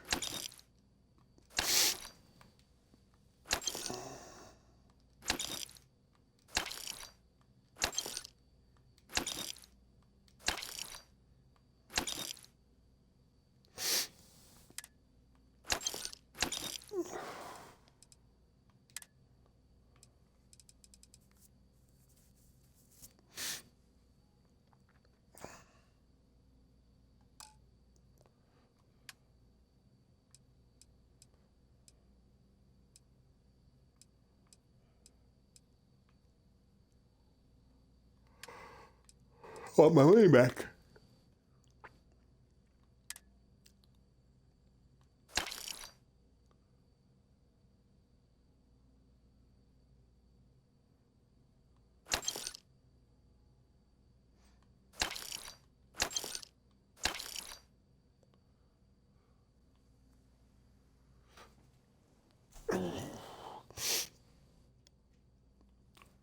Want my money back.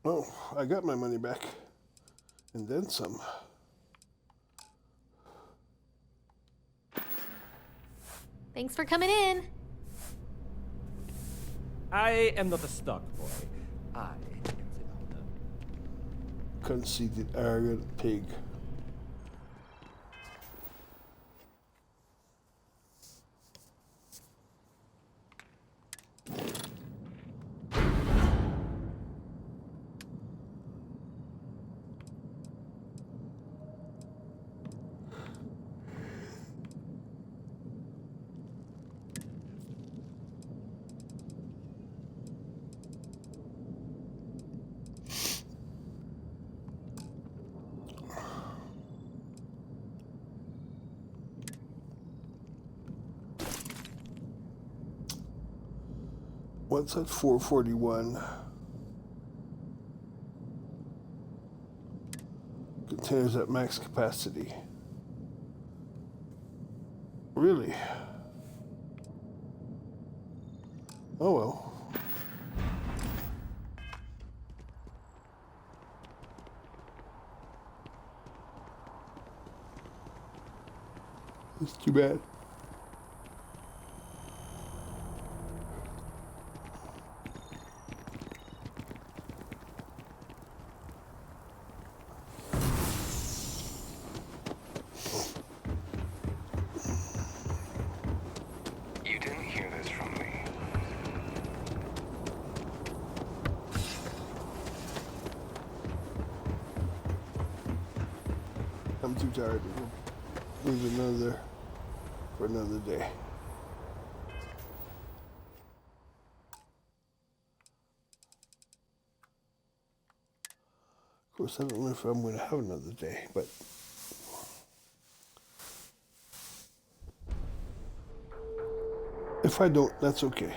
Oh, I got my money back. And then some. Thanks for coming in. I am not a stock boy. I am the owner. Conceited, arrogant pig. What's at 441? Containers at max capacity. Really? Oh well. It's too bad. You didn't hear this from me. I'm too tired to leave another for another day. Of course, I don't know if I'm going to have another day, but if I don't, that's okay.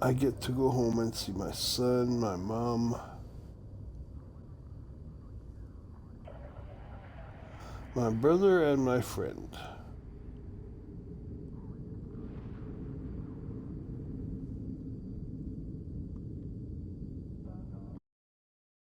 I get to go home and see my son, my mom, my brother, and my friend.